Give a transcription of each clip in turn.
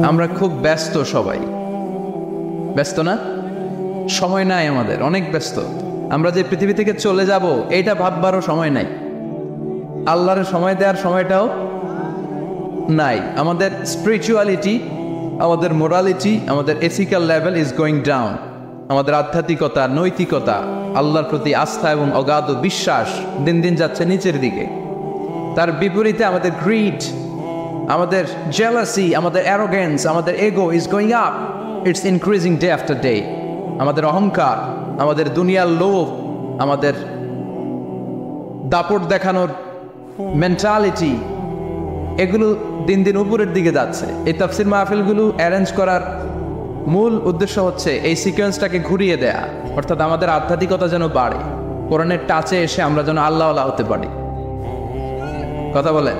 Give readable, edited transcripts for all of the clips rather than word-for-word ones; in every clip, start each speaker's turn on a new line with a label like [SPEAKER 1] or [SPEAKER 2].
[SPEAKER 1] আমরা খুব ব্যস্ত, সবাই ব্যস্ত না? সময় নাই আমাদের, অনেক ব্যস্ত। আমরা যে পৃথিবী থেকে চলে যাব এইটা ভাববারও সময় নাই, আল্লাহর সময় দেওয়ার সময়টাও নাই। আমাদের স্পিরিচুয়ালিটি, আমাদের মোরালিটি, আমাদের ethical level is going down. আমাদের আধ্যাত্মিকতা, নৈতিকতা, আল্লাহর প্রতি আস্থা এবং অগাধ বিশ্বাস দিন দিন যাচ্ছে নিচের দিকে। তার বিপরীতে আমাদের গ্রিড, আমাদের জেলাসি, আমাদের অ্যারোগেন্স, আমাদের এগো is going up, it's increasing day after day. আমাদের অহংকার, আমাদের দুনিয়ার লোভ, আমাদের দাপট দেখানোর মেন্টালিটি, এগুলো দিন দিন উপরের দিকে যাচ্ছে। এই তাফসির মাহফিলগুলো অ্যারেঞ্জ করার মূল উদ্দেশ্য হচ্ছে এই সিকোয়েন্সটাকে ঘুরিয়ে দেয়া, অর্থাৎ আমাদের আধ্যাত্মিকতা যেন বাড়ে, কোরআনের টাচে এসে আমরা যেন আল্লাহওয়ালা হতে পারি। কথা বলেন,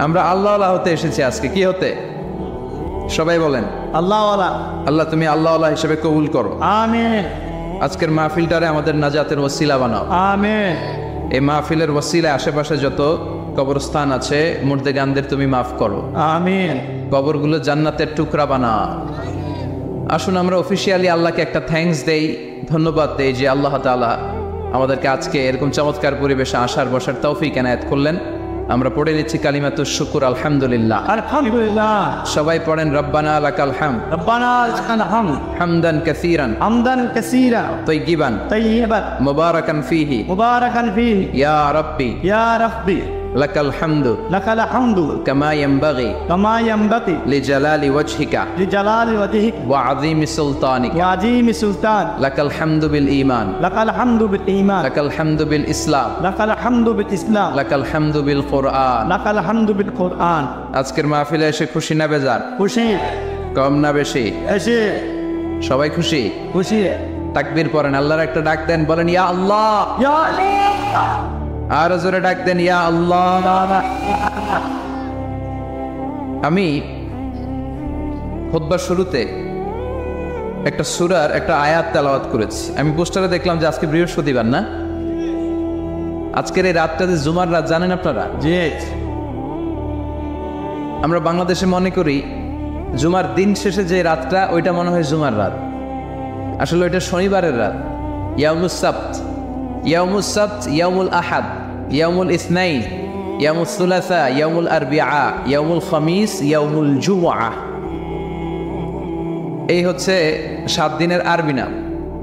[SPEAKER 1] আমরা আল্লাহওয়ালা হতে এসেছি আজকে। কি হতে? সবাই বলেন
[SPEAKER 2] আল্লাহওয়ালা।
[SPEAKER 1] আল্লাহ তুমি আল্লাহওয়ালা হিসেবে কবুল করো,
[SPEAKER 2] আমিন।
[SPEAKER 1] আজকের মাহফিলটারে আমাদের নাজাতের ওসিলা বানাও,
[SPEAKER 2] আমিন।
[SPEAKER 1] এই মাহফিলের ওসিলায় আশেপাশে যত কবরস্থান আছে মুর্দেগানদের তুমি মাফ করো,
[SPEAKER 2] আমিন।
[SPEAKER 1] কবরগুলো জান্নাতের টুকরা বানাও। আসুন আমরা অফিসিয়ালি আল্লাহকে একটা থ্যাঙ্কস দেই, ধন্যবাদ দেই যে আল্লাহ তাআলা আমাদেরকে আজকে এরকম চমৎকার পরিবেশে আসার বসার তৌফিক এনায়েত করলেন। আমরা পড়ে নিচ্ছি কালিমাতুশ শুকর, আলহামদুলিল্লাহ।
[SPEAKER 2] আলহামদুলিল্লাহ।
[SPEAKER 1] সবাই পড়েন রব্বানা লাকাল হামদ,
[SPEAKER 2] রব্বানা লাকাল হামদ,
[SPEAKER 1] হামদান কাসীরান,
[SPEAKER 2] হামদান কাসীরা,
[SPEAKER 1] তাইয়িবান,
[SPEAKER 2] তাইয়িবান,
[SPEAKER 1] মুবারাকান ফীহি,
[SPEAKER 2] মুবারাকান ফীহি,
[SPEAKER 1] ইয়া রাব্বি,
[SPEAKER 2] ইয়া রাব্বি,
[SPEAKER 1] লাকাল হামদু,
[SPEAKER 2] লাকাল হামদু,
[SPEAKER 1] কামা ইয়ানবাগি
[SPEAKER 2] কামা ইয়ানবাগি,
[SPEAKER 1] লিজালালি ওয়াজহিকা
[SPEAKER 2] লিজালালি ওয়াজহিকা,
[SPEAKER 1] ওয়া আযীমি সুলতানিকা,
[SPEAKER 2] ওয়া আযীমি সুলতান,
[SPEAKER 1] লাকাল হামদু বিল ঈমান,
[SPEAKER 2] লাকাল হামদু বিল ঈমান,
[SPEAKER 1] লাকাল হামদু বিল ইসলাম,
[SPEAKER 2] লাকাল হামদু বিল ইসলাম,
[SPEAKER 1] লাকাল হামদু বিল কুরআন।
[SPEAKER 2] লাকাল হামদু বিল কুরআন।
[SPEAKER 1] আজকের মাহফিলে এসে খুশি না বেজার?
[SPEAKER 2] খুশি।
[SPEAKER 1] কম না বেশি?
[SPEAKER 2] এসে
[SPEAKER 1] সবাই খুশি?
[SPEAKER 2] খুশি।
[SPEAKER 1] তাকবীর পড়েন, আল্লাহর একটা ডাক দেন, বলেন ইয়া আল্লাহ।
[SPEAKER 2] ইয়া আল্লাহ।
[SPEAKER 1] আর জোরে ডাক দেন, ইয়া আল্লাহ। আমি খুতবার শুরুতে একটা সূরার একটা আয়াত তেলাওয়াত করেছি। আমি পোস্টারে দেখলাম যে আজকে বৃহস্পতিবার না, আজকের এই রাতটা যে জুমার রাত, জানেন আপনারা?
[SPEAKER 2] জি।
[SPEAKER 1] আমরা বাংলাদেশে মনে করি জুমার দিন শেষে যে রাতটা ওইটা মনে হয় জুমার রাত, আসলে ওইটা শনিবারের রাত। ইয়াউমুস সাবত, ইয়াউমুস সাবত, ইয়াউমুল আহাদ, ইয়াউমুল ইসনাইন, ইয়াউমুস সুলাসা, ইয়াউমুল আরবিআ, ইয়াউমুল খামিস, ইয়াউমুল জুমআ। এই হচ্ছে 7 দিনের আরবি নাম।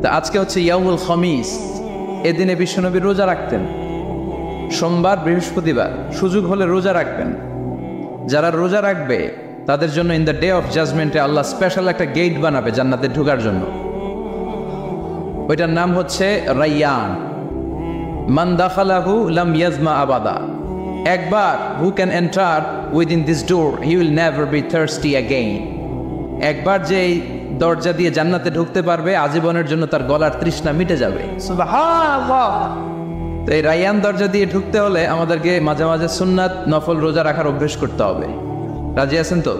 [SPEAKER 1] তো আজকে হচ্ছে ইয়াউমুল খামিস। এদিনে বিশ্বনবী রোজা রাখতেন, সোমবার, বৃহস্পতিবার। সুযোগ হলে রোজা রাখবেন। যারা রোজা রাখবে তাদের জন্য ইন দ্য ডে অফ জাজমেন্টে আল্লাহ স্পেশাল একটা গেট বানাবে জান্নাতে ঢোকার জন্য। ওইটার নাম হচ্ছে রাইয়ান। মান দাখালাহু লাম ইয়াজমা আবাদা। একবার who can enter within this door he will never be thirsty again. একবার যে এই দরজা দিয়ে জান্নাতে ঢুকতে পারবে আজীবনের জন্য তার গলার তৃষ্ণা মিটে যাবে।
[SPEAKER 2] সুবহানাল্লাহ।
[SPEAKER 1] তো এই রাইয়ান দরজা দিয়ে ঢুকতে হলে আমাদেরকে মাঝে মাঝে সুন্নাত নফল রোজা রাখার অভ্যেস করতে হবে। রাজি আছেন তো?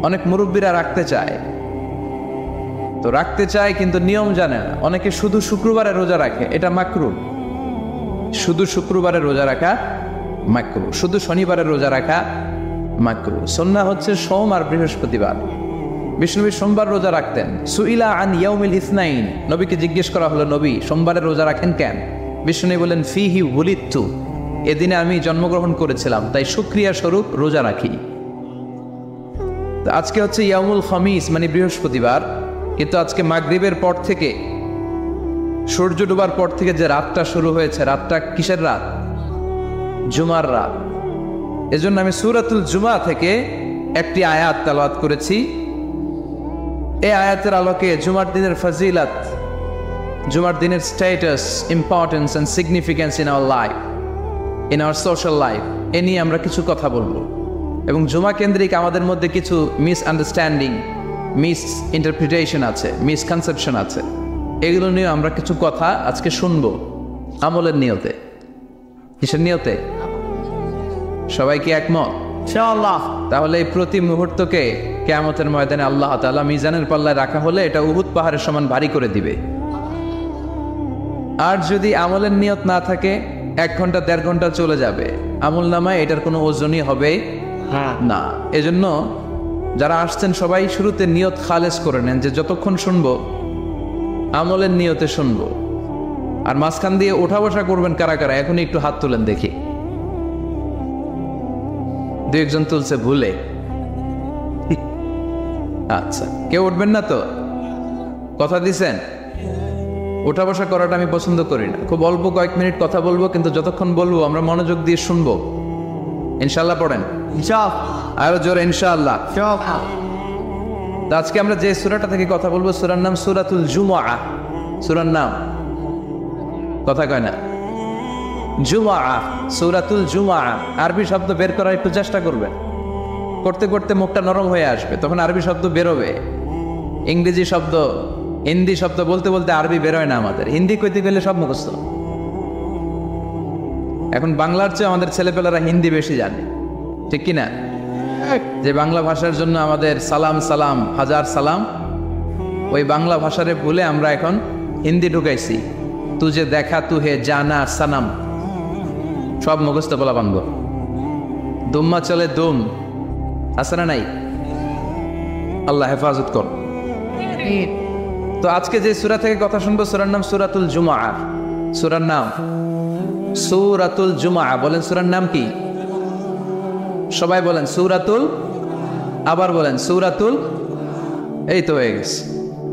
[SPEAKER 1] অনেক মুরব্বীরা রাখতে চায়, তো রাখতে চায় কিন্তু নিয়ম জানে না। অনেকে শুধু শুক্রবারে রোজা রাখে, এটা মাকরু। শুধু শুক্রবারে রোজা রাখা মাকরু, শুধু শনিবারে রোজা রাখা মাকরু। সুন্নাহ হচ্ছে সোম আর বৃহস্পতিবার। বিষ্ণুনবী সোমবার রোজা রাখতেন। সুইলা আন ইয়াউমিল ইসনাইন, নবীকে জিজ্ঞেস করা হলো, নবী সোমবারে রোজা রাখেন কেন? বিষ্ণুনবী বলেন, ফিহি উলিদতু, এদিনে আমি জন্মগ্রহণ করেছিলাম, তাই শুকরিয়া স্বরূপ রোজা রাখি। তো আজকে হচ্ছে ইয়াউমুল খামিস মানে বৃহস্পতিবার, কিন্তু আজকে মাগরিবের পর থেকে, সূর্য ডোবার পর থেকে যে রাতটা শুরু হয়েছে, রাতটা কিসের রাত? জুমার রাত। এজন্য আমি সূরাতুল জুমা থেকে একটি আয়াত তেলাওয়াত করেছি। এই আয়াতের আলোকে জুমার দিনের ফজিলত, জুমার দিনের status, importance and significance in our life, in our social life, এ নিয়ে আমরা কিছু কথা বলবো। এবং জুমা কেন্দ্রিক আমাদের মধ্যে কিছু মিসআন্ডারস্ট্যান্ডিং, মিস ইন্টারপ্রিটেশন আছে, মিসকনসেপশন আছে। এগুলো নিয়ে আমরা কিছু কথা আজকে শুনবো আমলের নিয়তে। কিসের নিয়তে? সবাই কি একমত?
[SPEAKER 2] ইনশাআল্লাহ।
[SPEAKER 1] তাহলে এই প্রতি মুহূর্তকে কিয়ামতের ময়দানে আল্লাহ তাআলা মিজানের পাল্লায় রাখা হলে এটা উহুদ পাহাড়ের সমান ভারী করে দিবে। আর যদি আমলের নিয়ত না থাকে 1 ঘন্টা 1.5 ঘন্টা চলে যাবে, আমল নামায় এটার কোনো ওজনই হবে
[SPEAKER 2] হ্যাঁ।
[SPEAKER 1] না, এজন্য যারা আসছেন সবাই শুরুতে নিয়ত খালেস করে নেন যে যতক্ষণ শুনবো আমলের নিয়তে শুনবো। আর মাঝখান দিয়ে ওঠা বসা করবেন কারা কারা, এখনই একটু হাত তুলেন দেখি। দু একজন তুলছে ভুলে। আচ্ছা, কেউ উঠবেন না তো? কথা দিছেন? ওঠা বসা করাটা আমি পছন্দ করি না। খুব অল্প কয়েক মিনিট কথা বলবো, কিন্তু যতক্ষণ বলবো আমরা মনোযোগ দিয়ে শুনবো। ইনশাল্লাহ পড়েন,
[SPEAKER 2] চপ
[SPEAKER 1] আরো জোরে ইনশাআল্লাহ।
[SPEAKER 2] চপ।
[SPEAKER 1] তো আজকে আমরা যে সূরাটা থেকে কথা বলবো, সূরার নাম সূরাতুল জুমআহ। সূরার নাম কথা কয় না, জুমআহ, সূরাতুল জুমআহ। আরবি শব্দ বের করার একটু চেষ্টা করবেন, করতে করতে মুখটা নরম হয়ে আসবে, তখন আরবি শব্দ বেরোবে। ইংরেজি শব্দ, হিন্দি শব্দ বলতে বলতে আরবি বেরোয় না আমাদের। হিন্দি কইতে গেলে সব মুখস্থ। এখন বাংলার চেয়ে আমাদের ছেলেপেলেরা হিন্দি বেশি জানে, ঠিক কিনা? যে বাংলা ভাষার জন্য আমাদের সালাম সালাম হাজার সালাম, ওই বাংলা ভাষারে ভুলে আমরা এখন হিন্দি ঢুকাইছি। তুজে দেখা তুহে জানা সানাম, সব মুখস্থ বলা বাঙ্গ। দুম্মা চলে দুম, আছে না নাই? আল্লাহ হেফাজত কর। তো আজকে যে সূরা থেকে কথা শুনবো, সূরার নাম সূরাতুল জুমআহ। সূরার নাম সূরাতুল জুমআহ। বলেন সূরার নাম কি? সবাই বলেন সূরাতুল, আবার বলেন সূরাতুল। এই তো হয়ে গেছে।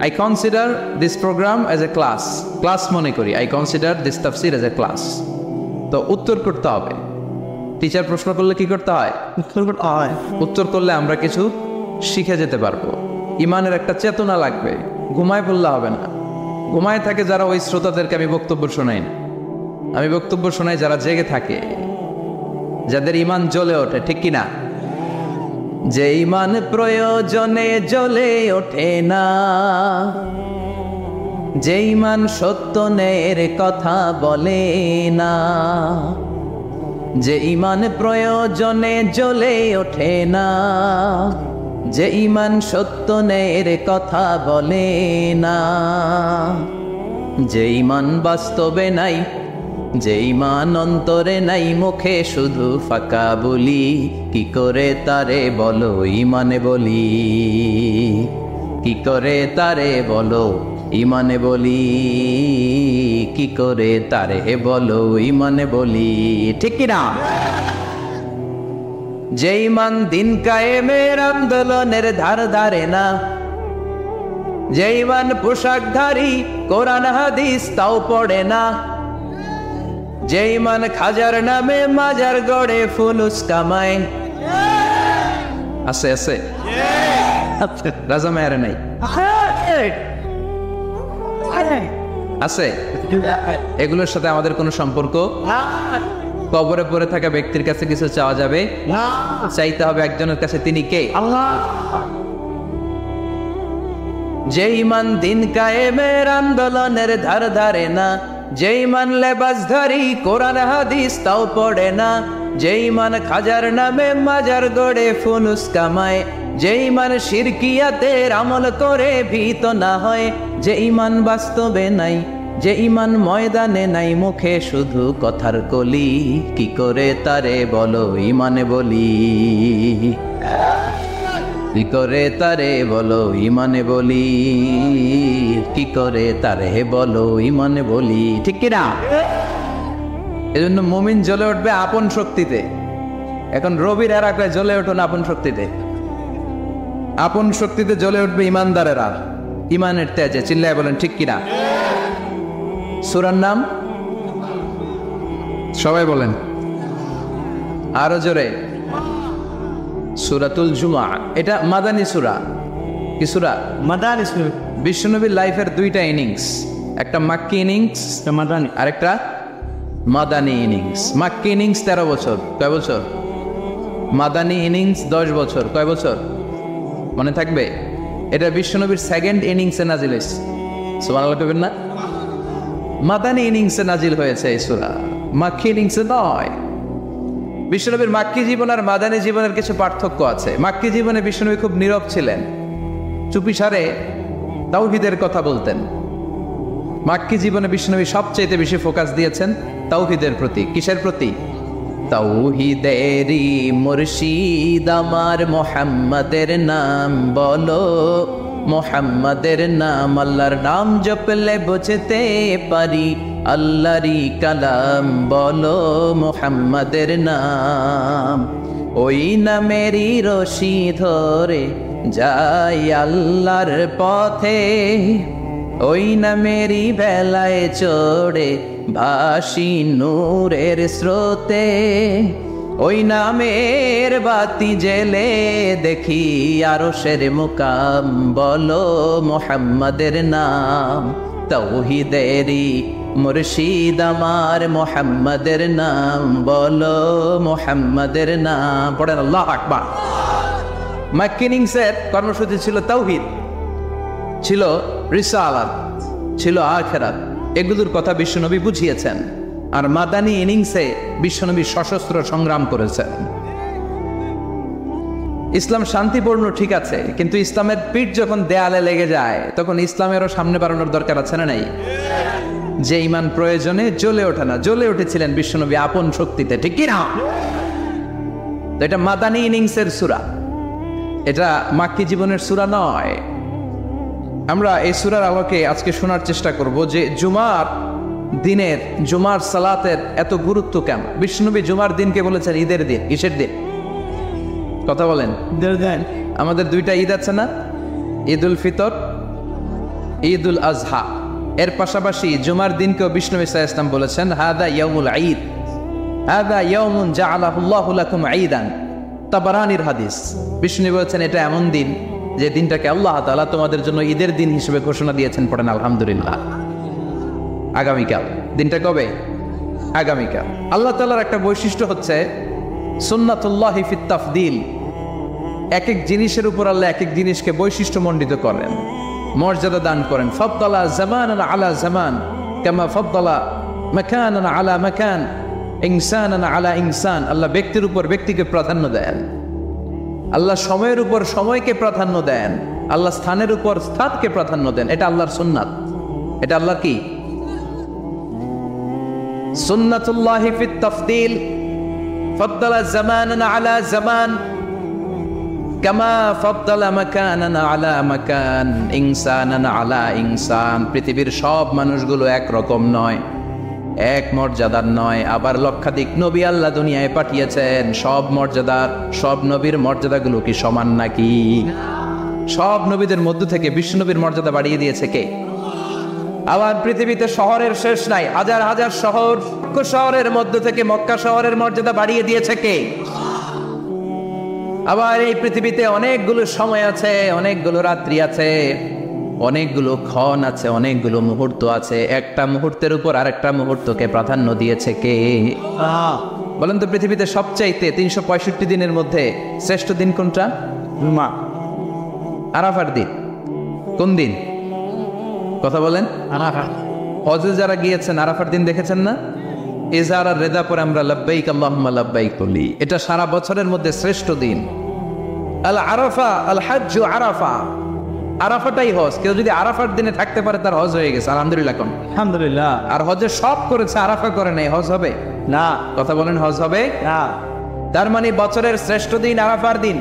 [SPEAKER 1] I consider this program as a class. Class মনে করি। আই কনসিডার দিস তাফসির অ্যাজ এ ক্লাস। তো উত্তর করতে হবে। টিচার প্রশ্ন করলে কি করতে হয়? উত্তর করলে আমরা কিছু শিখে যেতে পারবো। ইমানের একটা চেতনা লাগবে। ঘুমায় পড়লে হবে না। ঘুমায় থাকে যারা, ওই শ্রোতাদেরকে আমি বক্তব্য শোনাই না। আমি বক্তব্য শোনাই যারা জেগে থাকে, যাদের ইমান জ্বলে ওঠে, ঠিক কিনা? যে ইমান প্রয়োজনে জ্বলে ওঠে না, যে ইমান সত্য ন্যায়ের কথা বলে না, যে ইমান প্রয়োজনে জ্বলে ওঠে না, যে ইমান সত্য ন্যায়ের কথা বলে না, যে ইমান বাস্তবে নাই, যে ইমান অন্তরে নাই, মুখে শুধু ফাঁকা বলি, কি করে তারে বলো ইমানে বলি, কি করে তারে বলো ইমানে বলি, কি করে তারে বলো ইমানে বলি, ঠিক কিনা? যে ইমান দিন কায়েমের আন্দোলনের ধার ধারে না, যে ইমান পোশাকধারী কোরআন হাদিস তাও পড়ে না, যে ইমান খাজার নামে মাজার গড়ে ফুলুস কামায়। আছে আছে রাজা মেয়ারে নাই আছে? এগুলোর সাথে আমাদের কোনো সম্পর্ক? কবরে পড়ে থাকা ব্যক্তির কাছে কিছু চাওয়া যাবে? চাইতে হবে একজনের কাছে, তিনি কে?
[SPEAKER 2] আল্লাহ।
[SPEAKER 1] যে ইমান দিন কায়েমের আন্দোলনের ধার ধারে না, যে ইমান লেবাসধারী কোরআন হাদিস তাও পড়ে না, যে ইমান খাজার নামে মাজার গড়ে ফুলুস কামায়, যে ইমান শিরকিয়াতের আমল করে ভীত না হয়, যে ইমান বাস্তবে নাই, যে ইমান ময়দানে নাই, মুখে শুধু কথার কলি, কি করে তারে বলো ইমানে বলি, কি করে তারে বলো ইমানে বলি, কি করে তারে বলো ইমানে বলি, ঠিক কিনা? এজন্য মুমিন জ্বলে উঠবে আপন শক্তিতে। এখন রবির এলাকায় জ্বলে উঠুন আপন শক্তিতে। আপন শক্তিতে জ্বলে উঠবে ইমানদারেরা ইমানের তেজে। চিল্লায় বলেন ঠিক কিনা? সূরার নাম সবাই বলেন আরো জোরে, সূরাতুল জুমআহ। এটা মাদানী সূরা। কি সূরা?
[SPEAKER 2] মাদানী সূরা।
[SPEAKER 1] বিশ্বনবীর লাইফের দুইটা ইনিংস, একটা মাক্কি ইনিংস,
[SPEAKER 2] মাদানী,
[SPEAKER 1] আরেকটা মাদানী ইনিংস। মাক্কি ইনিংস 13 বছর, কয় বছর? মাদানী ইনিংস 10 বছর, কয় বছর? মনে থাকবে? এটা বিশ্বনবীর সেকেন্ড ইনিংসে নাজিল হয়েছে। সুবহানাল্লাহ কইবেন না? মাদানী ইনিংসে নাজিল হয়েছে এই সূরা, মাক্কি ইনিংসে নয়। বিশ্বনবীর মাক্কি জীবন আর মাদানী জীবনের কিছু পার্থক্য আছে। মাক্কি জীবনে বিশ্বনবী খুব নীরব ছিলেন, চুপিসারে তাওহীদের কথা বলতেন। মাক্কি জীবনে বিশ্বনবী সবচেয়ে বেশি ফোকাস দিয়েছেন তাওহীদের প্রতি। কিসের প্রতি? তাওহীদেরই মুর্শিদ আমার মোহাম্মদের নাম বলো, মোহাম্মদের নাম আল্লাহর নাম জপলে বুঝতে পারি, আল্লাহরই কালাম বলো মোহাম্মদের নাম। ওই নামেরই রশি ধরে যাই আল্লাহর পথে, ওই নামেরই বেলায় চড়ে ভাসি নূরের স্রোতে, ওই নামের বাতি জেলে দেখি আরশের মুকাম বলো মোহাম্মদের নাম। তাওহীদেরই মুর্শিদ আমার মোহাম্মদের নাম বলো মোহাম্মদের নাম। পড়েন আল্লাহু আকবার। ম্যাকিনিংসের কর্মসূচি ছিল তাওহীদ, ছিল রিসালাত, ছিল আখিরাত, এগুলোর কথা বিশ্বনবী বুঝিয়েছেন। আর মাদানী ইনিংসে বিশ্বনবী সশস্ত্র সংগ্রাম করেছেন। ইসলাম শান্তিপূর্ণ ঠিক আছে, কিন্তু ইসলামের পিঠ যখন দেয়ালে লেগে যায় তখন ইসলামেরও সামনে বাড়ানোর দরকার আছে না নাই? যে ইমান প্রয়োজনে জ্বলে ওঠে না, জ্বলে উঠেছিলেন বিশ্বনবী আপন শক্তিতে, ঠিক কি না? তো এটা মাদানী ইনিংসের সূরা, এটা মাক্কি জীবনের সূরা নয়। আমরা এই সূরার আলোকে আজকে শোনার চেষ্টা করব যে জুমার দিনের, জুমার সালাতের এত গুরুত্ব কেন। বিশ্বনবী জুমার দিনকে বলেছেন ঈদের দিন। কিসের দিন? কথা বলেন। আমাদের দুইটা ঈদ আছে না, ঈদুল ফিতর, ঈদুল আজহা। এর পাশাপাশি জুমার দিনকেও বিশ্বনবী সাল্লাল্লাহু আলাইহি ওয়াসাল্লাম বলেছেন হাদা ইয়াউমুল ঈদ, হাদা ইয়াউমুন জাআলাহুল্লাহু লাকুম ঈদান। তাবারানির হাদিস। বিশ্বনবী বলেছেন এটা এমন দিন যে দিনটাকে আল্লাহ তাআলা তোমাদের জন্য ঈদের দিন হিসেবে ঘোষণা দিয়েছেন। পড়েন আলহামদুলিল্লাহ। আগামীকাল। দিনটা কবে? আগামীকাল। আল্লাহ তাআলার একটা বৈশিষ্ট্য হচ্ছে সুন্নাতুল্লাহি ফিত তাফদিল। এক এক জিনিসের উপর আল্লাহ এক এক জিনিসকে বৈশিষ্ট্যমণ্ডিত করেন, মর্যাদা দান করেন। ফাদ্দালা জামানান আলা জামান কামা ফাদ্দালা মাকানান আলা মাকান, ইনসানান আলা ইনসান। আল্লাহ ব্যক্তির উপর ব্যক্তিকে প্রাধান্য দেন, আল্লাহ সময়ের উপর সময়কে প্রাধান্য দেন, আল্লাহ স্থানের উপর স্থানকে প্রাধান্য দেন। এটা আল্লাহর সুন্নাত। এটা আল্লাহর কি? সুন্নাতুল্লাহি ফিত তাফদিল। ফাদ্দালা জামানান আলা জামান কামা ফাদ্দালা মাকানান আলা মাকান, ইনসানান আলা ইনসান। পৃথিবীর সব মানুষগুলো একরকম নয়, এক মর্যাদার নয়। আবার লক্ষাধিক নবী আল্লাহ দুনিয়ায় পাঠিয়েছেন, সব মর্যাদার, সব নবীর মর্যাদাগুলো কি সমান নাকি? সব নবীদের মধ্য থেকে বিশ্বনবীর মর্যাদা বাড়িয়ে দিয়েছে কে? আবার পৃথিবীতে শহরের শেষ নাই, হাজার হাজার শহর, শহরের মধ্য থেকে মক্কা শহরের মর্যাদা বাড়িয়ে দিয়েছে কে? আবার এই পৃথিবীতে অনেকগুলো সময় আছে, অনেকগুলো রাত্রি আছে, অনেকগুলো ক্ষণ আছে, অনেকগুলো মুহূর্ত আছে। একটা মুহূর্তের উপর আরেকটা মুহূর্তকে প্রাধান্য দিয়েছে কে? বলেন তো, পৃথিবীতে সবচাইতে 365 দিনের মধ্যে শ্রেষ্ঠ দিন কোনটা? আরাফার দিন। কোন দিন? কথা বলেন। হজে যারা গিয়েছেন আরাফার দিন দেখেছেন না? ইজারার রেদা পরে আমরা লাব্বাইক আল্লাহুম্মা লাব্বাইক বলি। এটা সারা বছরের মধ্যে শ্রেষ্ঠ দিন। আল আরাফা আল হাজ্জু আরাফা। আরাফাটাই হজ। কেউ যদি আরাফার দিনে থাকতে পারে তার হজ হয়ে গেছে। আলহামদুলিল্লাহ কোন? আলহামদুলিল্লাহ। আর হজে সব করেছে, আরাফা করে নাই, হজ হবে না? কথা বলেন, হজ হবে না? তার মানে বছরের শ্রেষ্ঠ দিন আরাফার দিন।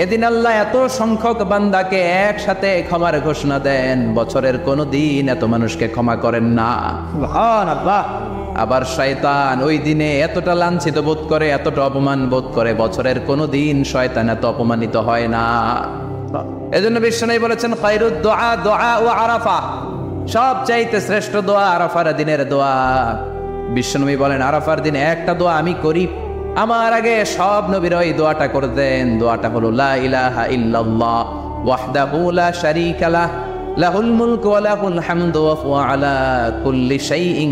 [SPEAKER 1] এদিন আল্লাহ এত সংখ্যক বান্দাকে একসাথে ক্ষমার ঘোষণা দেন, বছরের কোন দিন এত মানুষকে ক্ষমা করেন না। সুবহানাল্লাহ। আবার শয়তান ওই দিনে এতটা লাঞ্ছিত বোধ করে, এতটা অপমান বোধ করে, বছরের কোন দিন শয়তান এত অপমানিত হয় না। এজন্য বিশ্বনবী বলেছেন খায়রুদ দুআ দুআ ও আরাফা। সব চাইতে শ্রেষ্ঠ দোয়া আরাফার দিনের দোয়া। বিশ্বনবী বলেন আরাফার দিনে একটা দোয়া আমি করি, আমার আগে সব নবীরা এই দোয়াটা করতেন। দোয়াটা হলো লা ইলাহা ইল্লাল্লাহ ওয়াহদাহু লা শারীকা লাহ লাহুল মুলকু ওয়া লাহুল হামদু ওয়া হুয়া আলা কুল্লি শাইইন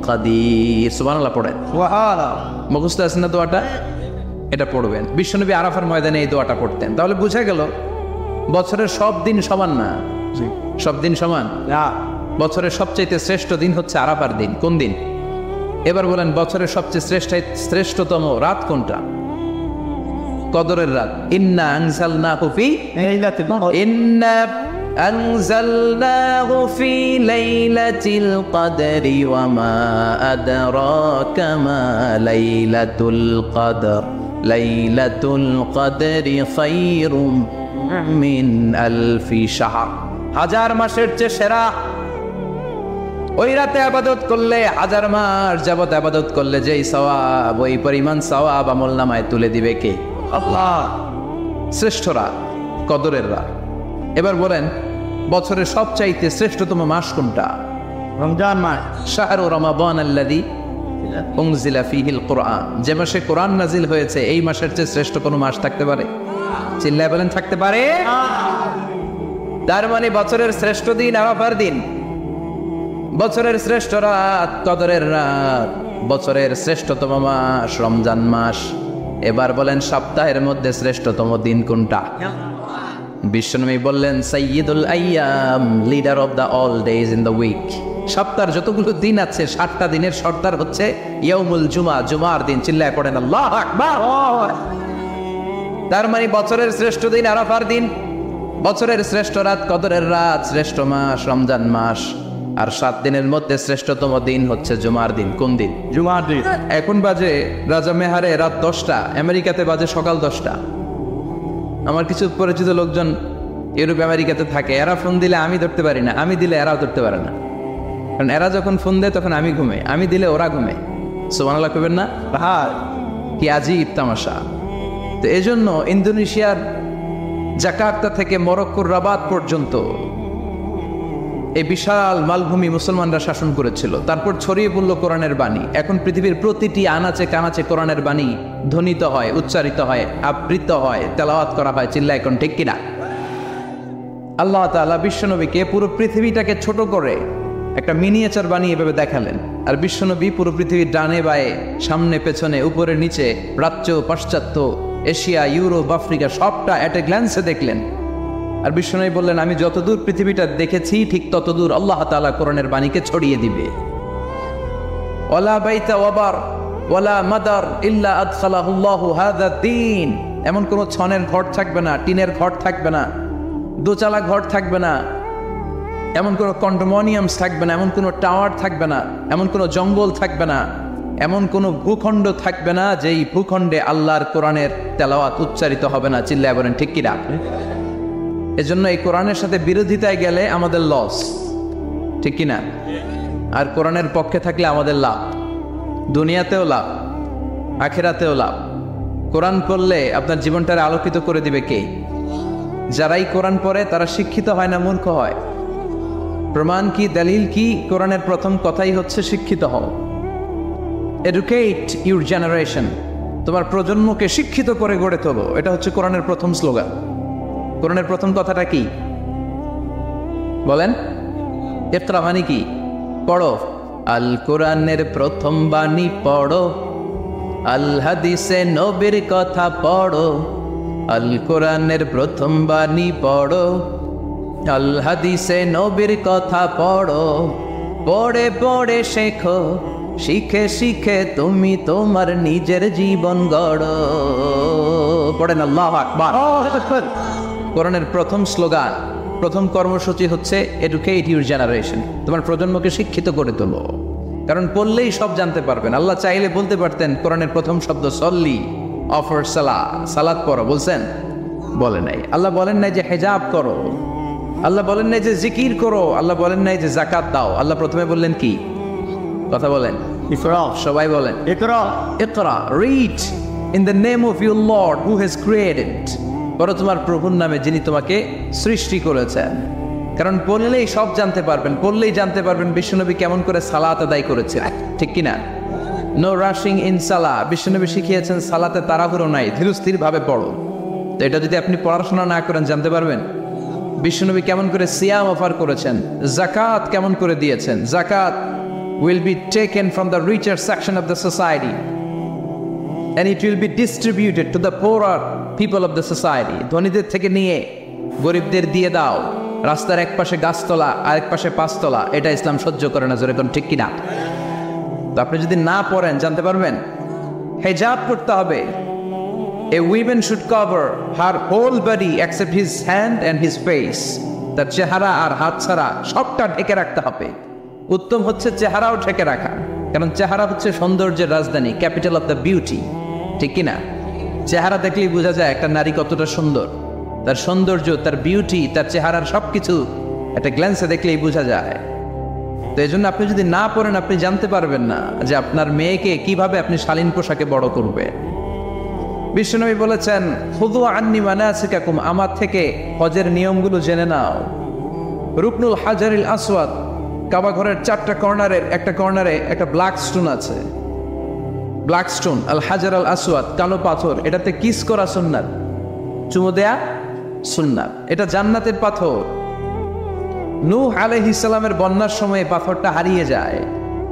[SPEAKER 1] কাদির। সুবহানাল্লাহ পড়েন। সুবহানাল্লাহ। মুখস্থ আছে না দোয়াটা? এটা পড়বেন। বিশ্বনবী আরাফার ময়দানে এই দোয়াটা পড়তেন। তাহলে বুঝা গেল বছরের সব দিন সমান না। সব দিন সমান না। বছরের সবচেয়ে শ্রেষ্ঠ দিন হচ্ছে আরাফার দিন। কোন দিন? এবার বলেন বছরের সবচেয়ে শ্রেষ্ঠতম রাত কোনটা? কদরের রাত। ইন্না আনজালনাহু ফি লাইলাতিল কদর। ইন্না আনজালনাহু ফি লাইলাতিল কদরি ওয়া মা আদরাকা মা লাইলাতুল কদর লাইলাতুল কদরি খায়রুম মিন আলফি শাহর। হাজার মাসের চেয়ে সেরা। ওই রাতে আবাদত করলে হাজার মাস যাবত আবাদত করলে যেই সওয়াব, ওই পরিমাণ সওয়াব আমলনামায় তুলে দিবে কে? আল্লাহ। শ্রেষ্ঠ রাত, কদরের রাত। এবার বলেন, বছরের সবচাইতে শ্রেষ্ঠতম মাস কোনটা?
[SPEAKER 2] রমজান মাস।
[SPEAKER 1] শাহরু রমাদান আল্লাযী উনজিলা ফীহিল কুরআন। যে মাসে কোরআন নাজিল হয়েছে, এই মাসের চেয়ে শ্রেষ্ঠ কোনো মাস থাকতে পারে? চিল্লায় বলেন, থাকতে পারে? তার মানে বছরের শ্রেষ্ঠ দিন আরাফার দিন, বছরের শ্রেষ্ঠ রাত কদরের রাত, বছরের শ্রেষ্ঠতম মাস রমজান মাস। এবার বলেন, সপ্তাহের মধ্যে শ্রেষ্ঠতম দিন কোনটা? বিশ্বনবী বললেন, সাইয়্যিদুল আইয়াম, leader of the all days in the week. সপ্তাহের যতগুলো দিন আছে, 7টা দিনের সর্দার হচ্ছে ইয়াউমুল জুমা, জুমার দিন। চিল্লায় পড়েন আল্লাহু আকবার। তার মানে বছরের শ্রেষ্ঠ দিন আরাফার দিন, বছরের শ্রেষ্ঠ রাত কদরের রাত, শ্রেষ্ঠ মাস রমজান মাস, আর 7 দিনের মধ্যে শ্রেষ্ঠতম দিন হচ্ছে জুমার দিন। কোন দিন?
[SPEAKER 2] জুমার দিন।
[SPEAKER 1] এখন বাজে রাজা মেহারে রাত 10টা, আমেরিকাতে বাজে সকাল 10টা। আমার কিছু পরিচিত লোকজন ইউরোপ আমেরিকাতে থাকে, এরা ফোন দিলে আমি ধরতে পারি না, আমি দিলে এরাও ধরতে পারে না। কারণ এরা যখন ফোন দেয় তখন আমি ঘুমাই, আমি দিলে ওরা ঘুমায়। সুবহানাল্লাহ কইবেন না?
[SPEAKER 2] হ্যাঁ।
[SPEAKER 1] কি আজীব তামাশা। তো এজন্য ইন্দোনেশিয়ার জাকার্তা থেকে মরক্কোর রাবাত পর্যন্ত এই বিশাল মালভূমি মুসলমানরা শাসন করেছিল। তারপর ছড়িয়ে পড়ল কোরআনের বাণী। এখন পৃথিবীর প্রতিটি আনাচে কানাচে কোরআনের বাণী ধ্বনিত হয়, উচ্চারিত হয়, আবৃত হয়, তেলাওয়াত করা হয়। চিল্লা এখন ঠিক কিনা? আল্লাহ তাআলা বিশ্বনবীকে পুরো পৃথিবীটাকে ছোট করে একটা মিনিয়েচার বানিয়ে এভাবে দেখালেন। আর বিশ্বনবী পুরো পৃথিবীর ডানে বায়ে, সামনে পেছনে, উপরে নিচে, প্রাচ্য পাশ্চাত্য, এশিয়া, ইউরোপ, আফ্রিকা সবটা অ্যাট এ গ্ল্যান্সে দেখলেন। আর বিশ্বনবী বললেন, আমি যতদূর পৃথিবীটা দেখেছি ঠিক ততদূর আল্লাহ তাআলা কোরআনের বাণীকে ছড়িয়ে দিবে। ওয়ালা বাইতা ওয়াবার ওয়ালা মাদার ইল্লা আদখালাহুল্লাহু হাযা দ্বীন। এমন কোনো ছনের ঘর থাকবে না, টিনের ঘর থাকবে না, দোচালা ঘর থাকবে না, এমন কোনো কন্ডোমিনিয়ামস থাকবে না, এমন কোনো টাওয়ার থাকবে না, এমন কোনো জঙ্গল থাকবে না, এমন কোনো ভূখণ্ড থাকবে না যেই ভূখণ্ডে আল্লাহর কোরআনের তেলাওয়াত উচ্চারিত হবে না। চিল্লায় বলেন ঠিক কিনা? এজন্য এই কোরআনের সাথে বিরোধিতায় গেলে আমাদের লস, ঠিক কিনা? আর কোরআনের পক্ষে থাকলে আমাদের লাভ, দুনিয়াতেও লাভ, আখিরাতেও লাভ। কোরআন পড়লে আপনার জীবনটারে আলোকিত করে দিবে কে? যারাই কোরআন পড়ে তারা শিক্ষিত হয় না, মূর্খ হয়। প্রমাণ কি, দলিল কি? কোরআনের প্রথম কথাই হচ্ছে শিক্ষিত হও। এডুকেট ইউর জেনারেশন, তোমার প্রজন্মকে শিক্ষিত করে গড়ে তোলো। এটা হচ্ছে কোরআনের প্রথম স্লোগান। কোরআনের প্রথম কথাটা কি বলেন? ইকরা মানে কি? পড়ো। আল কোরআনের প্রথম বাণী পড়ো, আল হাদিসে নবীর কথা পড়ো। আল কোরআনের প্রথম বাণী পড়ো, আল হাদিসে নবীর কথা পড়ো। পড়ে পড়ে শেখো, শিখে শিখে তুমি তোমার নিজের জীবন গড়ো। পড়েন আল্লাহু আকবার। কোরআনের প্রথম স্লোগান, প্রথম কর্মসূচি হচ্ছে এডুকেট ইউর জেনারেশন, তোমার প্রজন্মকে শিক্ষিত করে তোলো। কারণ পড়লেই সব জানতে পারবেন। আল্লাহ চাইলে বলতে পারতেন কোরআনের প্রথম শব্দ সল্লি, অফার সালাত, সালাত পড়ো, বলছেন? বলে নাই। আল্লাহ বলেন নাই যে হেজাব করো, আল্লাহ বলেন নাই যে জিকির করো, আল্লাহ বলেন নাই যে যাকাত দাও। আল্লাহ প্রথমে বললেন কি? কথা বলেন।
[SPEAKER 2] ইকরা।
[SPEAKER 1] সবাই বলেন
[SPEAKER 2] ইকরা।
[SPEAKER 1] ইকরা, read in the name of your lord who has created. পড়ো তোমার প্রভুর নামে যিনি তোমাকে সৃষ্টি করেছেন। কারণ পড়লেই সব জানতে পারবেন, পড়লেই জানতে পারবেন বিশ্বনবী কেমন করে সালাত আদায় করেছে, ঠিক কিনা? নো রাশিং ইন সালা। বিশ্বনবী শিখিয়েছেন সালাতে তাড়াহুড়ো নাই, ধীরস্থির ভাবে পড়ো। তো এটা যদি আপনি পড়াশোনা না করেন জানতে পারবেন বিশ্বনবী কেমন করে সিয়াম অফার করেছেন, জাকাত কেমন করে দিয়েছেন। জাকাত will be taken from the richer section of the society and it will be distributed to the poorer people of the society. ধনীদের থেকে নিয়ে গরিবদের দিয়ে দাও। রাস্তার এক পাশে গাছতলা, আরেক পাশে পাঁচতলা, এটা ইসলাম সহ্য করে না। জোরে কোন ঠিক কিনা? তো আপনি যদি না পড়েন জানতে পারবেন? হেজাব পড়তে হবে। A woman should cover her whole body except his hand and his face. তার চেহারা আর হাত ছাড়া সবটা ঢেকে রাখতে হবে। উত্তম হচ্ছে চেহারাও ঢেকে রাখা, কারণ চেহারা হচ্ছে সৌন্দর্যের রাজধানী, ক্যাপিটাল অফ দ্য বিউটি, ঠিক কিনা? চেহারা দেখলেই বোঝা যায় একটা নারী কতটা সুন্দর, তার সৌন্দর্য, তার বিউটি, তার চেহারার সবকিছু একটা গ্ল্যান্সে দেখলেই বোঝা যায়। তো এই জন্য আপনি যদি না পড়েন আপনি জানতে পারবেন না যে আপনার মেয়েকে কিভাবে আপনি শালীন পোশাকে বড় করবেন। বিশ্বনবী বলেছেন, খুযু আন্নী মানাসিকাকুম, আমার থেকে হজের নিয়মগুলো জেনে নাও। রুকনুল হাজারিল আসওয়াদ, কাবা ঘরের 4টা কর্নারের একটা কর্নারে একটা ব্ল্যাক স্টোন আছে, ব্ল্যাক স্টোন, আল হাজার আল আসওয়াদ, কালো পাথর, এটাতে কিস করা সুন্নাত, চুমু দেয়া সুন্নাত, এটা জান্নাতের পাথর। নূহ আলাইহিস সালামের বন্যার সময় পাথরটা হারিয়ে যায়,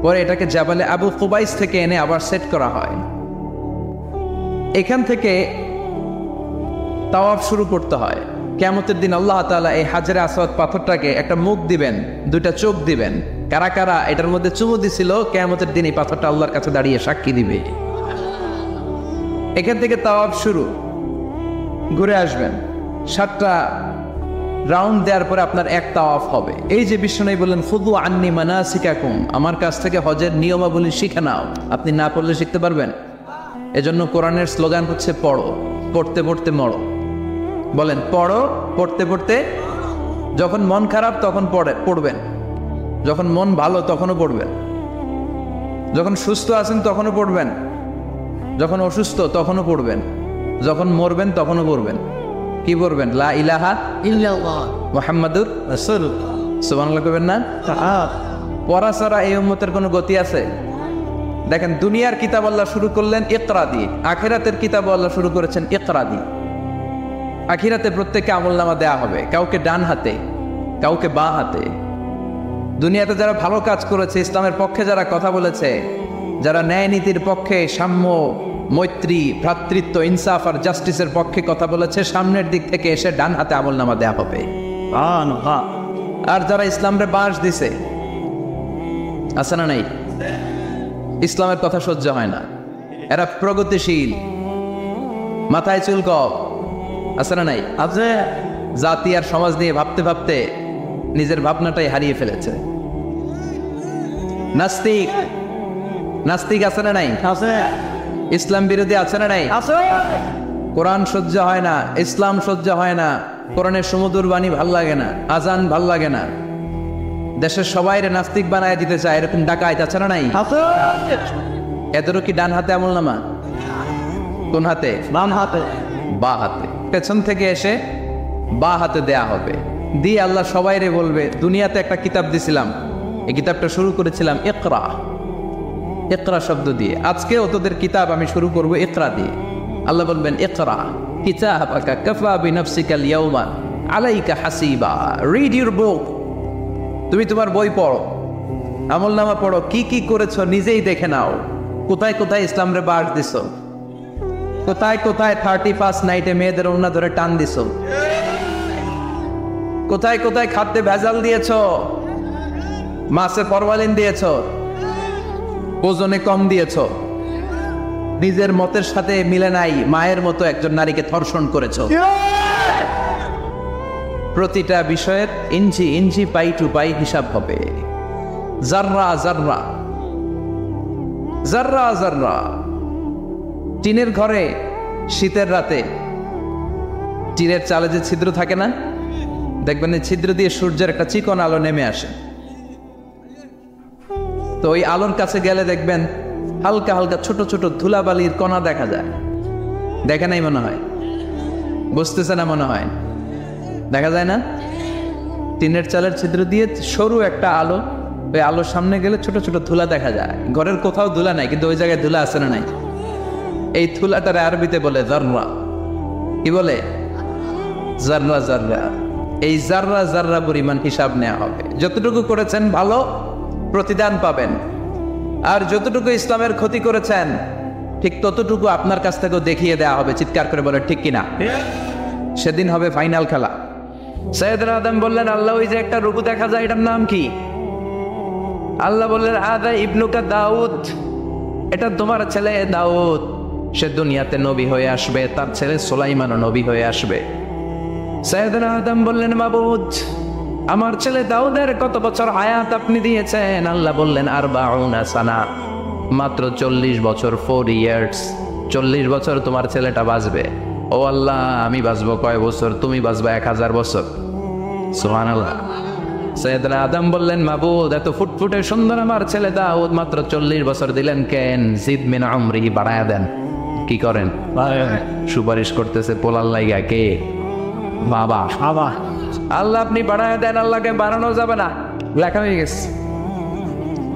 [SPEAKER 1] পরে এটাকে জাবালে আবু কুবাইস থেকে এনে আবার সেট করা হয়। এখান থেকে তাওয়াফ শুরু করতে হয়। কিয়ামতের দিন আল্লাহ তাআলা এই হাজারে আসওয়াদ পাথরটাকে একটা মুখ দিবেন, 2টা চোখ দিবেন। কারা কারা এটার মধ্যে চুমু দিছিল কিয়ামতের দিন এই পাথরটা আল্লাহর কাছে দাঁড়িয়ে সাক্ষী দিবে। এখান থেকে তাওয়াফ শুরু, ঘুরে আসবেন, 7টা রাউন্ড দেওয়ার পরে আপনার এক তাওয়াফ হবে। এই যে বিশ্বনবী বললেন, খুযু আন্নী মানাসিকাকুম, আমার কাছ থেকে হজের নিয়মাবলী শিখে নাও। আপনি না পড়লে শিখতে পারবেন? এজন্য কোরআনের স্লোগান হচ্ছে পড়ো, পড়তে পড়তে মরো। বলেন, পড়ো, পড়তে পড়তে। যখন মন খারাপ তখন পড়বেন, যখন মন ভালো তখনও পড়বেন, যখন সুস্থ আছেন তখনও পড়বেন, যখন অসুস্থ তখনও পড়বেন, যখন মরবেন তখনও পড়বেন। কি পড়বেন? লা ইলাহা
[SPEAKER 2] ইল্লাল্লাহ
[SPEAKER 1] মুহাম্মাদুর রাসূলুল্লাহ। সুবহানাল্লাহ কইবেন না? পড়া ছাড়া এই উম্মতের কোনো গতি আছে? দেখেন, দুনিয়ার কিতাব আল্লাহ শুরু করলেন ইকরা দিয়ে, আখিরাতের কিতাব আল্লাহ শুরু করেছেন ইকরা দিয়ে। আখিরাতে প্রত্যেককে আমলনামা দেয়া হবে, কাউকে ডান হাতে, কাউকে বাঁ হাতে। দুনিয়াতে যারা ভালো কাজ করেছে, ইসলামের পক্ষে যারা কথা বলেছে, যারা ন্যায় নীতির পক্ষে, সাম্য, মৈত্রী, ভ্রাতৃত্ব, ইনসাফ আর জাস্টিসের পক্ষে কথা বলেছে, সামনের দিক থেকে এসে ডান হাতে আমলনামা দেয়া হবে। আর যারা ইসলামরে বাঁশ দিছে, আছে না নাই? ইসলামের কথা সহ্য হয় না, এরা প্রগতিশীল, মাথায় চুল কম, আছে না নাই? আছে। জাতি আর সমাজ নিয়ে ভাবতে ভাবতে নিজের ভাবনাটাই হারিয়ে ফেলেছে। নাস্তিক, নাস্তিক আছে না নাই? আছে। ইসলাম বিরোধী আছে না নাই? আছে। কোরআন সহ্য হয় না, ইসলাম সহ্য হয় না, কোরআনের সুমধুর বাণী ভাল লাগে না, আজান ভাল লাগে না, দেশের সবাইরে নাস্তিক বানায় দিতে চায়, এরকম ডাকাইত আছে না নাই? এদেরও কি ডান হাতে আমলনামা? কোন হাতে? বাম হাতে। বা হাতে, পেছন থেকে এসে বা হাতে দেয়া হবে। দিয়ে আল্লাহ সবাইরে বলবে, দুনিয়াতে একটা কিতাব দিছিলাম, এই কিতাবটা শুরু করেছিলাম ইকরা, ইকরা শব্দ দিয়ে। আজকেও তোদের কিতাব আমি শুরু করব ইকরা দিয়ে। আল্লাহ বলবেন, ইকরা কিতাবাকা কাফা বিনাফসিকাল ইয়াউমা আলাইকা হাসিবা, রিড ইউর বুক, তুমি তোমার বই পড়ো, আমলনামা পড়ো, কি কি করেছো নিজেই দেখে নাও। কোথায় কোথায় ইসলামরে বাস দিছো, কোথায় কোথায় 31 নাইটে মেয়েদের ওড়না ধরে টান দিছো, কোথায় কোথায় খাদ্যে ভেজাল দিয়েছো, মাছে ফরমালিন দিয়েছো, ওজনে কম দিয়েছো, নিজের মতের সাথে মিলে নাই, মায়ের মতো একজন নারীকে ধর্ষণ করেছো। প্রতিটা বিষয়ের ইঞ্চি ইঞ্চি, পাই টু পাই হিসাব হবে। জাররা জাররা, জাররা জাররা। টিনের ঘরে শীতের রাতে টিনের চালে যে ছিদ্র থাকে না, দেখবেন এই ছিদ্র দিয়ে সূর্যের একটা চিকন আলো নেমে আসে। তো ওই আলোর কাছে গেলে দেখবেন হালকা হালকা ছোট ছোট ধুলাবালির কণা দেখা যায়। দেখে নাই মনে হয়? বুঝতেছে না মনে হয়? দেখা যায় না? টিনের চালের ছিদ্র দিয়ে সরু একটা আলো, ওই আলোর সামনে গেলে ছোট ছোট ধুলা দেখা যায়। ঘরের কোথাও ধুলা নাই, কিন্তু ওই জায়গায় ধুলা আছে না নাই? এই ধুলাটারে আরবিতে বলে জাররা। কি বলে? জাররা জাররা। এই জাররা জাররা পরিমাণ হিসাব নেওয়া হবে। যতটুকু করেছেন ভালো, প্রতিদান পাবেন। আর যতটুকু ইসলামের ক্ষতি করেছেন, ঠিক ততটুকু আপনার কাছ থেকেও দেখিয়ে দেওয়া হবে। চিৎকার করে বলে ঠিক কিনা? সেদিন হবে ফাইনাল খেলা। সৈয়দনা আদম বললেন, আল্লাহ ওই যে একটা রূপ দেখা যায়, এটার নাম কি? আল্লাহ বললেন, হাদা ইবনুকা দাউদ, এটা তোমার ছেলে দাউদ, সে দুনিয়াতে নবী হয়ে আসবে, তার ছেলে সুলাইমানও নবী হয়ে আসবে। সৈয়দনা আদম বললেন, মাবুদ আমার ছেলে দাউদের কত বছর হায়াত আপনি দিয়েছেন? আল্লাহ বললেন 40 সানা, মাত্র 40 বছর, 4 ইয়ার্স। 40 বছর তোমার ছেলেটা বাঁচবে। ও আল্লাহ, আমি বাঁচবো কয় বছর? তুমি বাঁচবা 1000 বছর। সুবহানাল্লাহ। সৈয়দনা আদম বললেন, মাবুদ, এত ফুটফুটে সুন্দর আমার ছেলে দাউদ, মাত্র 40 বছর দিলেন কেন? জিদ মিন উমরিহি, বাড়ায়া দেন। কি করেন? সুপারিশ করতেছে পোলার লাইগা। কে? বাবা।
[SPEAKER 2] বাবা।
[SPEAKER 1] আল্লাহ আপনি বাড়ায় দেন, আল্লাহকে বাড়ানো যাবে না। লেখা হয়ে গেছে,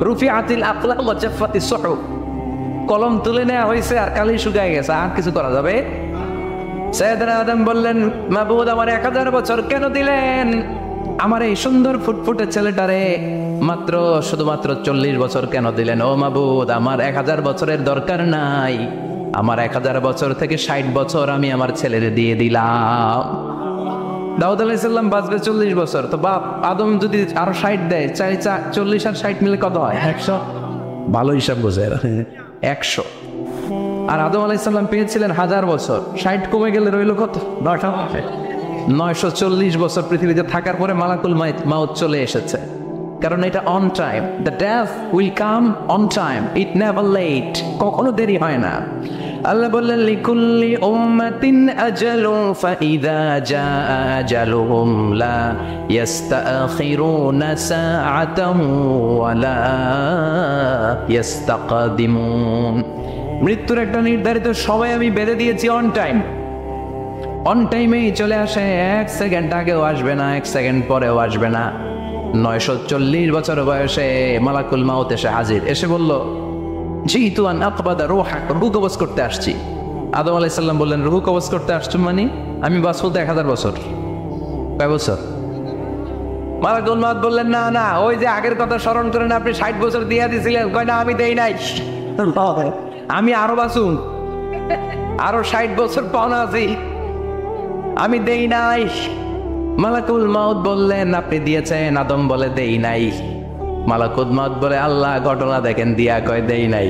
[SPEAKER 1] রুফিআতিল আকলাম ওয়া জাফফাতিস সুহুফ, কলম তুলে নেওয়া হয়েছে আর কালি শুকায় গেছে, আর কিছু করা যাবে? সাইয়েদনা আদম বললেন, মাবুদ, আমার 1000 বছর কেন দিলেন? আমার এই সুন্দর ফুটফুটে ছেলেটারে মাত্র শুধুমাত্র 40 বছর কেন দিলেন? ও মাবুদ, আমার 1000 বছরের দরকার নাই, আমার 1000 বছর থেকে 60 বছর আমি আমার ছেলেরে দিয়ে দিলাম। দাউদ আলাইহিস সালাম বাঁচবে 40 বছর, তো বাপ আদম যদি আরো 60 দেয়, 40 আর 60 মিলে কত হয়?
[SPEAKER 2] 100।
[SPEAKER 1] ভালো হিসাব বোঝে 100। আর আদম আলাইহিস সালাম পেয়েছিলেন 1000 বছর, 60 কমে গেলে রইল কত? 940 বছর পৃথিবীতে থাকার পরে মালাকুল মাউত চলে এসেছে। কারণ এটা on time, the death will come on time, it never late, কখনো দেরি হয় না। আল্লাহ বললেন, লিকুল্লি উম্মাতিন আজালুন ফাইযা জাআ আজালুহুম লা ইস্তাখিরুনা সাআতান ওয়া লা ইস্তাকদিমুন। মৃত্যুর একটা নির্ধারিত সময় আমি বেঁধে দিয়েছি, অন টাইম। অন টাইমেই চলে আসে, 1 সেকেন্ড আগেও আসবে না, 1 সেকেন্ড পরেও আসবে না। 940 বছর বয়সে মালাকুল মাউত এসে হাজির, এসে বলল, জিতু আন আকবাদা রূহাক, রূহ কবজ করতে আসছি। আদম আলাইহিস সালাম বললেন, রূহ কবজ করতে আসছো মানে? আমি বাঁচবো তো 1000 বছর। কয় বছর? মালাকুল মাউত বললেন, না না, ওই যে আগের কথা স্মরণ করেন, আপনি 60 বছর দিয়ে দিয়েছিলেন। কয় না, আমি দেই নাই, আমি আরো বাঁচুন, আরো 60 বছর পাওনা আছি, আমি দেই নাই। মালাকুল মাউত বললেন, আপনি দিয়েছেন? আদম বলে, দেই নাই। মালাকুল মাউত বলে, আল্লাহ ঘটনা দেখেন, দিয়া কয় দেই নাই।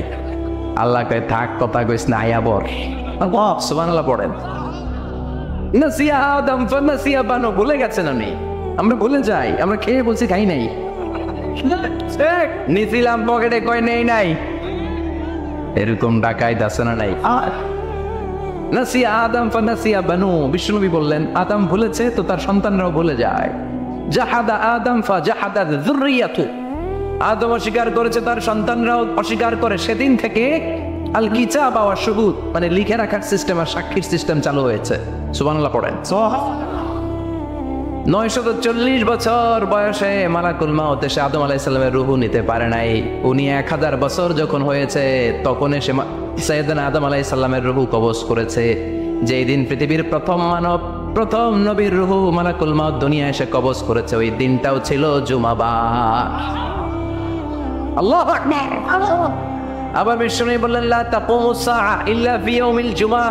[SPEAKER 1] আল্লাহ কয়, থাক, কথা কইস না, আয়া বর। সুবহানাল্লাহ পড়েন। নাসিয়া আদম ফানাসিয়া বানু, ভুলে গেছেন উনি। আমরা ভুলে যাই, আমরা খেয়ে বলছি খাই নাই, নিছিলাম পকেটে, কয় নেই নাই। এরকম ডাকাইত আছে না নাই? নাসিয়া আদম ফানাসিয়া বানু, বিষ্ণুনবী বললেন, আদম ভুলেছে তো তার সন্তানরাও ভুলে যায়। জাহাদা আদম ফাজাহাদা যুররিয়াতু, আদম অস্বীকার করেছে, তার সন্তানরাও অস্বীকার করে। সেদিন থেকে আল কিতাব ওয়া শুহুদ, মানে লিখে রাখার সিস্টেম আর সাক্ষীর সিস্টেম চালু হয়েছে। সুবহানাল্লাহ পড়েন। 940 বছর বয়সে মালাকুল মাউত এসে আদম আলাইহিস সালামের রূহ নিতে পারে নাই। উনি 1000 বছর যখন হয়েছে তখন এসে সাইয়েদনা আদম আলাইহিস সালামের রূহ কবজ করেছে। যেই দিন পৃথিবীর প্রথম মানব, প্রথম নবীর রূহ মালাকুল মাউত দুনিয়া এসে কবজ করেছে, ওই দিনটাও ছিল জুমাবার। আল্লাহু আকবার। আবার বিষ্ণু বললেন, লা তাকুমুস সাআ ইল্লা ফি ইয়াউমিল জুমআ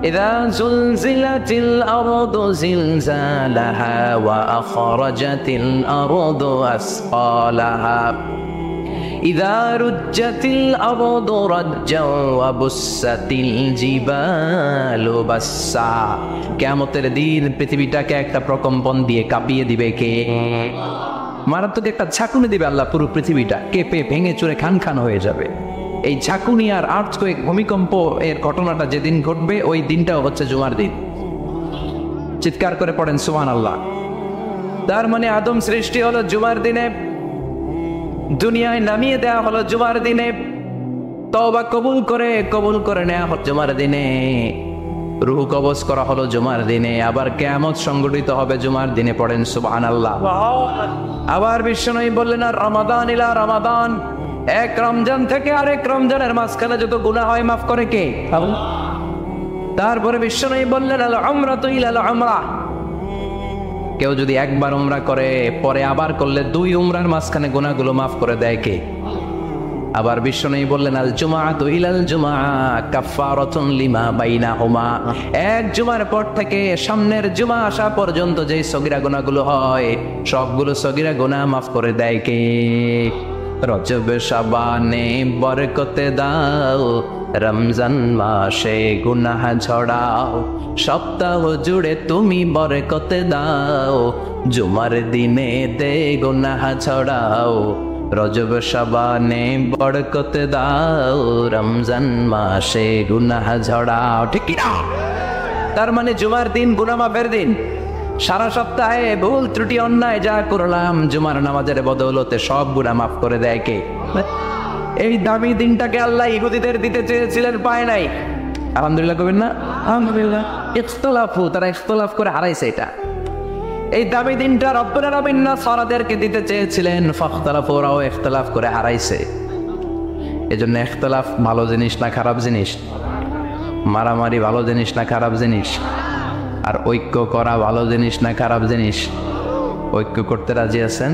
[SPEAKER 1] ইযা যুলজিলাতিল আরদু জিলজালাহা ওয়া আখরাজাতিল আরদু আসকালাহা ইযা রুজ্জাতিল আরদু রাজ্জাও ওয়া বুসাতিল জিবালু বাসসা। কিয়ামতের দিন পৃথিবীটাকে একটা প্রকম্পন দিয়ে কাঁপিয়ে দিবে কে? মারাত্মক একটা ঝাঁকুনি দিবে আল্লাহ, পুরো পৃথিবীটা কেঁপে ভেঙে চুরে খান খান হয়ে যাবে। এই ঝাঁকুনি আর আর্থকোয়েক, ভূমিকম্প এর ঘটনাটা যেদিন ঘটবে ওই দিনটাও হচ্ছে জুমার দিন। চিৎকার করে পড়েন সুবহানাল্লাহ। তার মানে আদম সৃষ্টি হলো জুমার দিনে, দুনিয়ায় নামিয়ে দেওয়া হলো জুমার দিনে, তওবা কবুল করে নেওয়া হলো জুমার দিনে, রূহ কবজ করা হলো জুমার দিনে, আবার কিয়ামত সংগঠিত হবে জুমার দিনে। পড়েন সুবহানাল্লাহ। আবার বিশ্বনবী বললেন, আর রমাদান ইলা রমাদান, এক রমজান থেকে আরেক রমজানের মাঝখানে যত গুনাহ হয় মাফ করে কে? তারপরে বিশ্বনবী বললেন, আল উমরাতু ইলা আল উমরা, কেউ যদি একবার উমরা করে পরে আবার করলে 2 উমরার মাঝখানে গুনাহগুলো মাফ করে দেয় কে? আবার বিশ্বনবী বললেন, আল জুমআতু ইলাল জুমআ কাফফারাতুন লিমা বাইনাহুমা, এক জুমার পর থেকে সামনের জুমা আসা পর্যন্ত যেই সগীরা গুনাহগুলো হয় সবগুলো সগীরা গুনাহ মাফ করে দেয় কে? রজব শাবানে বরকতে দাও, রমজান মাসে গুনাহ ঝড়াও, সপ্তাহ জুড়ে তুমি বরকত দাও, জুমার দিনে দে গুনাহ ছড়াও, রজব শাবানে বরকত দাও, রমজান মাসে গুনাহ ঝড়াও। ঠিক কি না? তার মানে জুমার দিন গুনাহ মাফের দিন। সারা সপ্তাহে ভুল ত্রুটি অন্যায় যা করলাম জুমার নামাজের বদৌলতে সব গুনাহ মাফ করে দেয় কে? এই দামি দিনটাকে আল্লাহ ইহুদিদের দিতে চেয়েছিলেন, পায় নাই। আলহামদুলিল্লাহ কবেন না? আলহামদুলিল্লাহ। ইখতিলাফু, তারা ইখতিলাফ করে হারাইছে এটা। এই দামি দিনটা রব্বুল আলামিন নাসারাদেরকে দিতে চেয়েছিলেন, ফাখতালাফু, ওরাও ইখতিলাফ করে হারাইছে। এজন্য ইখতিলাফ ভালো জিনিস না খারাপ জিনিস? মারামারি ভালো জিনিস না খারাপ জিনিস? আর ঐক্য করা ভালো জিনিস না খারাপ জিনিস? ঐক্য করতে রাজি আছেন?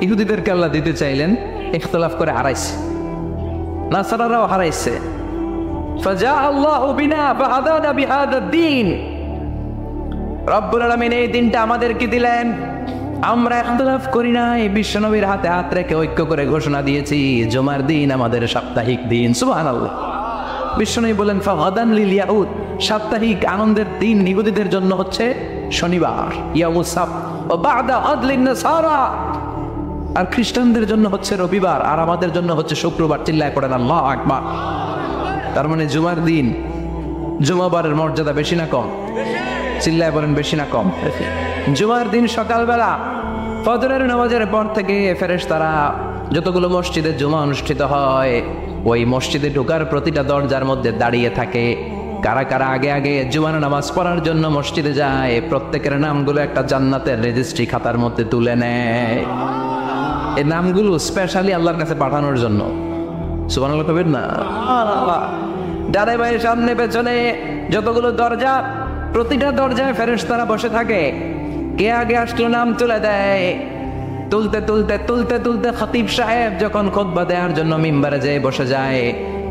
[SPEAKER 1] ইহুদিদেরকে আল্লাহ দিতে চাইলেন, ইখতিলাফ করে হারাইছে। নাসারারাও হারাইছে। ফাজা আল্লাহু বিনা ফাহাদানা বিহাদা দ্বীন। রব্বুল আলামিন এই দিনটা আমাদেরকে দিলেন, আমরা ইখতিলাফ করি নাই, বিশ্বনবীর হাতে হাত রেখে ঐক্য করে ঘোষণা দিয়েছি জুমার দিন আমাদের সাপ্তাহিক দিন। সুবহানাল্লাহ। বিশ্বনবী বলেন ফাগাদান লিল ইয়াহুদ, সাপ্তাহিক আনন্দের দিন ইহুদিদের জন্য হচ্ছে শনিবার, ইয়াউমুস সাbt, ও বাদা আদলিন নাসারা, আর খ্রিস্টানদের জন্য হচ্ছে রবিবার, আর আমাদের জন্য হচ্ছে শুক্রবার। চিল্লায় পড়েন আল্লাহু আকবার। তার মানে জুমার দিন, জুমাবারের মর্যাদা বেশি না কম? চিল্লায় বলেন বেশি না কম? জুমার দিন সকালবেলা ফজরের নামাজের পর থেকে ফেরেশতারা যতগুলো মসজিদে জুমা অনুষ্ঠিত হয় ওই মসজিদে ঢোকার প্রতিটা দরজার মধ্যে দাঁড়িয়ে থাকে। কারা কারা আগে আগে জুমার নামাজ পড়ার জন্য মসজিদে যায়, প্রত্যেকের নামগুলো একটা জান্নাতের রেজিস্ট্রি খাতার মধ্যে তুলে নেয়। এই নামগুলো স্পেশালি আল্লাহর কাছে পাঠানোর জন্য। সুবহানাল্লাহ কবেন না? ডানে বাঁয়ে সামনে পেছনে যতগুলো দরজা, প্রতিটা দরজায় ফেরেশতারা বসে থাকে। কে আগে আসলো নাম তুলে দেয়। তুলতে তুলতে তুলতে তুলতে খতিব সাহেব যখন খুতবা দেওয়ার জন্য মিম্বারে যেয়ে বসে যায়,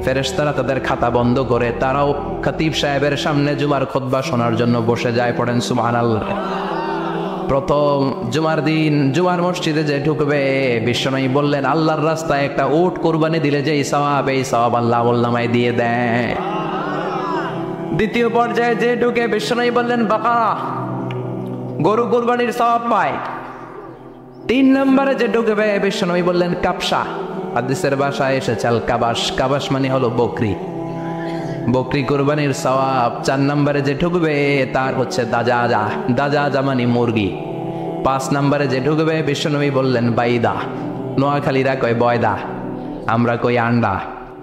[SPEAKER 1] ফেরেশতারা তাদের খাতা বন্ধ করে তারাও খতিব সাহেবের সামনে জুমার খুতবা শোনার জন্য বসে যায়। পড়েন সুবহানাল্লাহ। প্রথম জুমার দিন জুমার মসজিদে যে ঢুকবে, বিশ্বনবী বললেন আল্লাহর রাস্তায় একটা উট কোরবানি দিলে যে সওয়াব, এই সওয়াব আল্লাহ আমলনামায় দিয়ে দেয়। দ্বিতীয় পর্যায়ে যে ঢুকে, বিশ্বনবী বললেন বাকারা, গরু কোরবানির সওয়াব পায়। 3 নম্বরে যে ঢুকবে, বিশ্বনবী বললেন কাবসা, হাদিসের ভাষায় এসেছে আল কাবাস, কাবাস মানে হলো বকরি, বকরি কোরবানির সওয়াব। 4 নম্বরে যে ঢুকবে তার হচ্ছে দাজাজা, দাজাজা মানে মুরগি। 5 নম্বরে যে ঢুকবে, বিশ্বনবী বললেন বাইদা, নোয়াখালীরা কয় বয়দা, আমরা কই আন্ডা।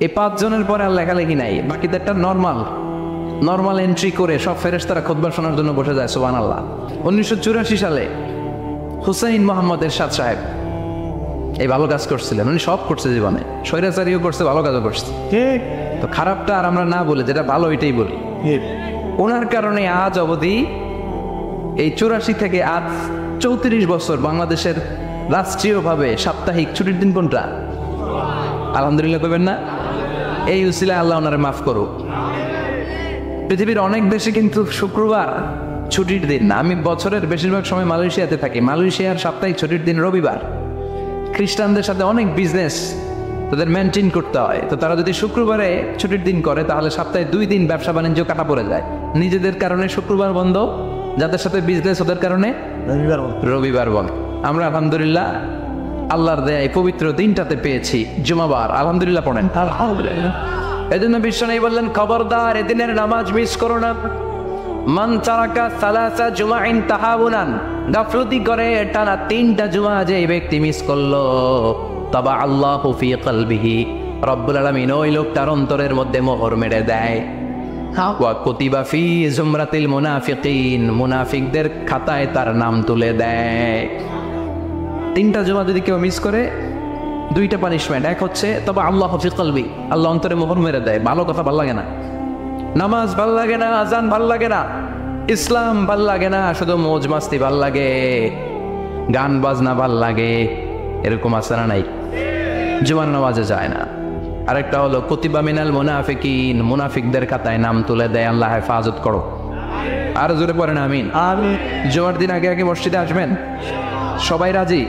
[SPEAKER 1] এই 5 জনের পরে আর লেখালেখি নাই, বাকিদেরটা নর্মাল এন্ট্রি করে সব ফেরেশতারা খুতবা শোনার জন্য বসে যায়। সুবহানাল্লাহ। 1984 সালে হুসাইন মোহাম্মদ এরশাদ সাহেব এই ভালো কাজ করছিলেন। উনি সব করছে জীবনে, স্বৈরাচারীও করছে, ভালো কাজও করছে।
[SPEAKER 2] ঠিক
[SPEAKER 1] তো খারাপটা আর আমরা না বলে যেটা ভালো এটাই বলি।
[SPEAKER 2] ঠিক।
[SPEAKER 1] ওনার কারণে আজ অবধি এই 84 থেকে আজ 34 বছর বাংলাদেশের রাষ্ট্রীয়ভাবে সাপ্তাহিক ছুটির দিন কোনটা? আলহামদুলিল্লাহ কইবেন না? এই উসিলায় আল্লাহ ওনারে মাফ করুক। পৃথিবীর অনেক দেশে কিন্তু শুক্রবার ছুটির দিন না। আমি বছরের বেশিরভাগ সময় মালয়েশিয়াতে থাকি। মালয়েশিয়ার সাপ্তাহিক ছুটির দিন রবিবার। খ্রিস্টানদের সাথে অনেক বিজনেস তাদের মেনটেন করতে হয়, তো তারা যদি শুক্রবারে ছুটির দিন করে তাহলে সপ্তাহে 2 দিন ব্যবসা বাণিজ্য কাটা পড়ে যায়। নিজেদের কারণে শুক্রবার বন্ধ, যাদের সাথে বিজনেস ওদের কারণে রবিবার বন্ধ। আমরা আলহামদুলিল্লাহ আল্লাহর দেয় পবিত্র দিনটাতে পেয়েছি জুমাবার। আলহামদুলিল্লাহ পড়েন। এজন্য বিশ্বনবী বললেন খবরদার এদিনের নামাজ মিস করো না। মান তারাকা সালাসা জুমাইন তাহাবুনান, গাফলতি করে টানা 3টা জুমা যে ব্যক্তি মিস করলো, তাবা আল্লাহু ফি কলবিহি, রব্বুল আলামিন ওই লোকটার অন্তরের মধ্যে মোহর মেরে দেয়। ওয়া কুতিবা ফি জুমরাতিল মুনাফিকিন, মুনাফিকদের খাতায় তার নাম তুলে দেয়। 3টা জুমা যদি কেউ মিস করে, 2টা পানিশমেন্ট। এক হচ্ছে তবে আল্লাহ ফি কলবি, আল্লাহ অন্তরে মোহর মেরে দেয়। ভালো কথা ভাল লাগে না, নামাজ ভাল লাগে না, আজান ভাল লাগে না, ইসলাম ভাল লাগে না, শুধু মৌজ মাস্তি ভাল লাগে, গান বাজনা ভাল লাগে, এরকম আছে না নাই? জুমার নামাজে যায় না। আরেকটা হলো কুতিবা মিনাল মুনাফিকিন, মুনাফিকদের খাতায় নাম তুলে দেয়। আল্লাহ হেফাজত করো। আর জোরে পড়েন আমিন। জুমার দিন আগে আগে মসজিদে আসবেন। সবাই রাজি?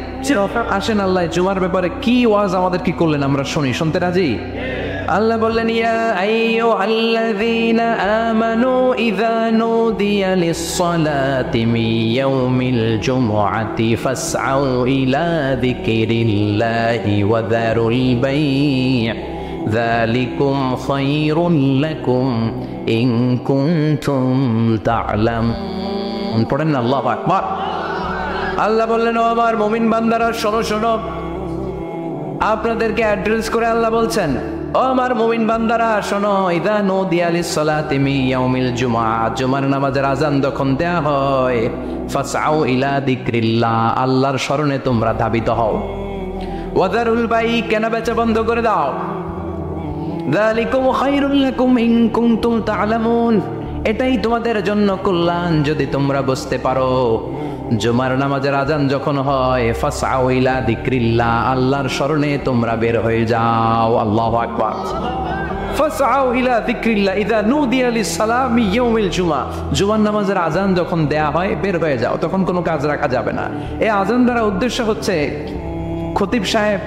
[SPEAKER 1] আসেন। আল্লাহ জুমার ব্যাপারে কি ওয়াজ আমাদের কি করলেন আমরা শুনি। শুনতে রাজি? আল্লাহ বললেন ইয়া আইয়ুহাল্লাযীনা আমানু ইযা নুদিয়া লিস-সালাতি মিন ইয়াউমিল জুমআতি ফাসআউ ইলা যিকরিল্লাহি ওয়া যারুল বাই' যালিকুম খায়রুল লাকুম ইন কুনতুম তা'লামুন। পড়েন না আল্লাহু আকবার। আল্লাহ বললেন ও আমার মুমিন বান্দারা শোনো শোনো, আপনাদেরকে অ্যাড্রেস করে আল্লাহ বলছেন ও আমার মুমিন বান্দারা শোনো, ইযা নুদিয়া লিস-সালাতি মিন ইয়াউমিল জুমআ, জুমার নামাজের আযান যখন দেয়া হয়, ফাসআউ ইলা যিকরিল্লাহ, আল্লাহর স্মরণে তোমরা ধাবিত হও। ওয়া যারুল বাই', কেনা বেচা বন্ধ করে দাও। যালিকুম খায়রুল লাকুম ইন কুনতুম তা'লামুন, এটাই তোমাদের জন্য কল্যাণ যদি তোমরা বুঝতে পারো। জুমার নামাজের আযান যখন হয়, ফাসআউ ইলা যিকরিল্লাহ, আল্লাহর স্মরণে তোমরা বের হয়ে যাও। আল্লাহু আকবার। ফাসআউ ইলা যিকরিল্লাহ ইযা নুদিয়া লিস-সালাতি মিন ইয়াউমিল জুমআ, জুমার নামাজের আযান যখন দেয়া হয় বের হয়ে যাও, তখন কোনো কাজ রাখা যাবে না। এই আযান দ্বারা উদ্দেশ্য হচ্ছে খতিব সাহেব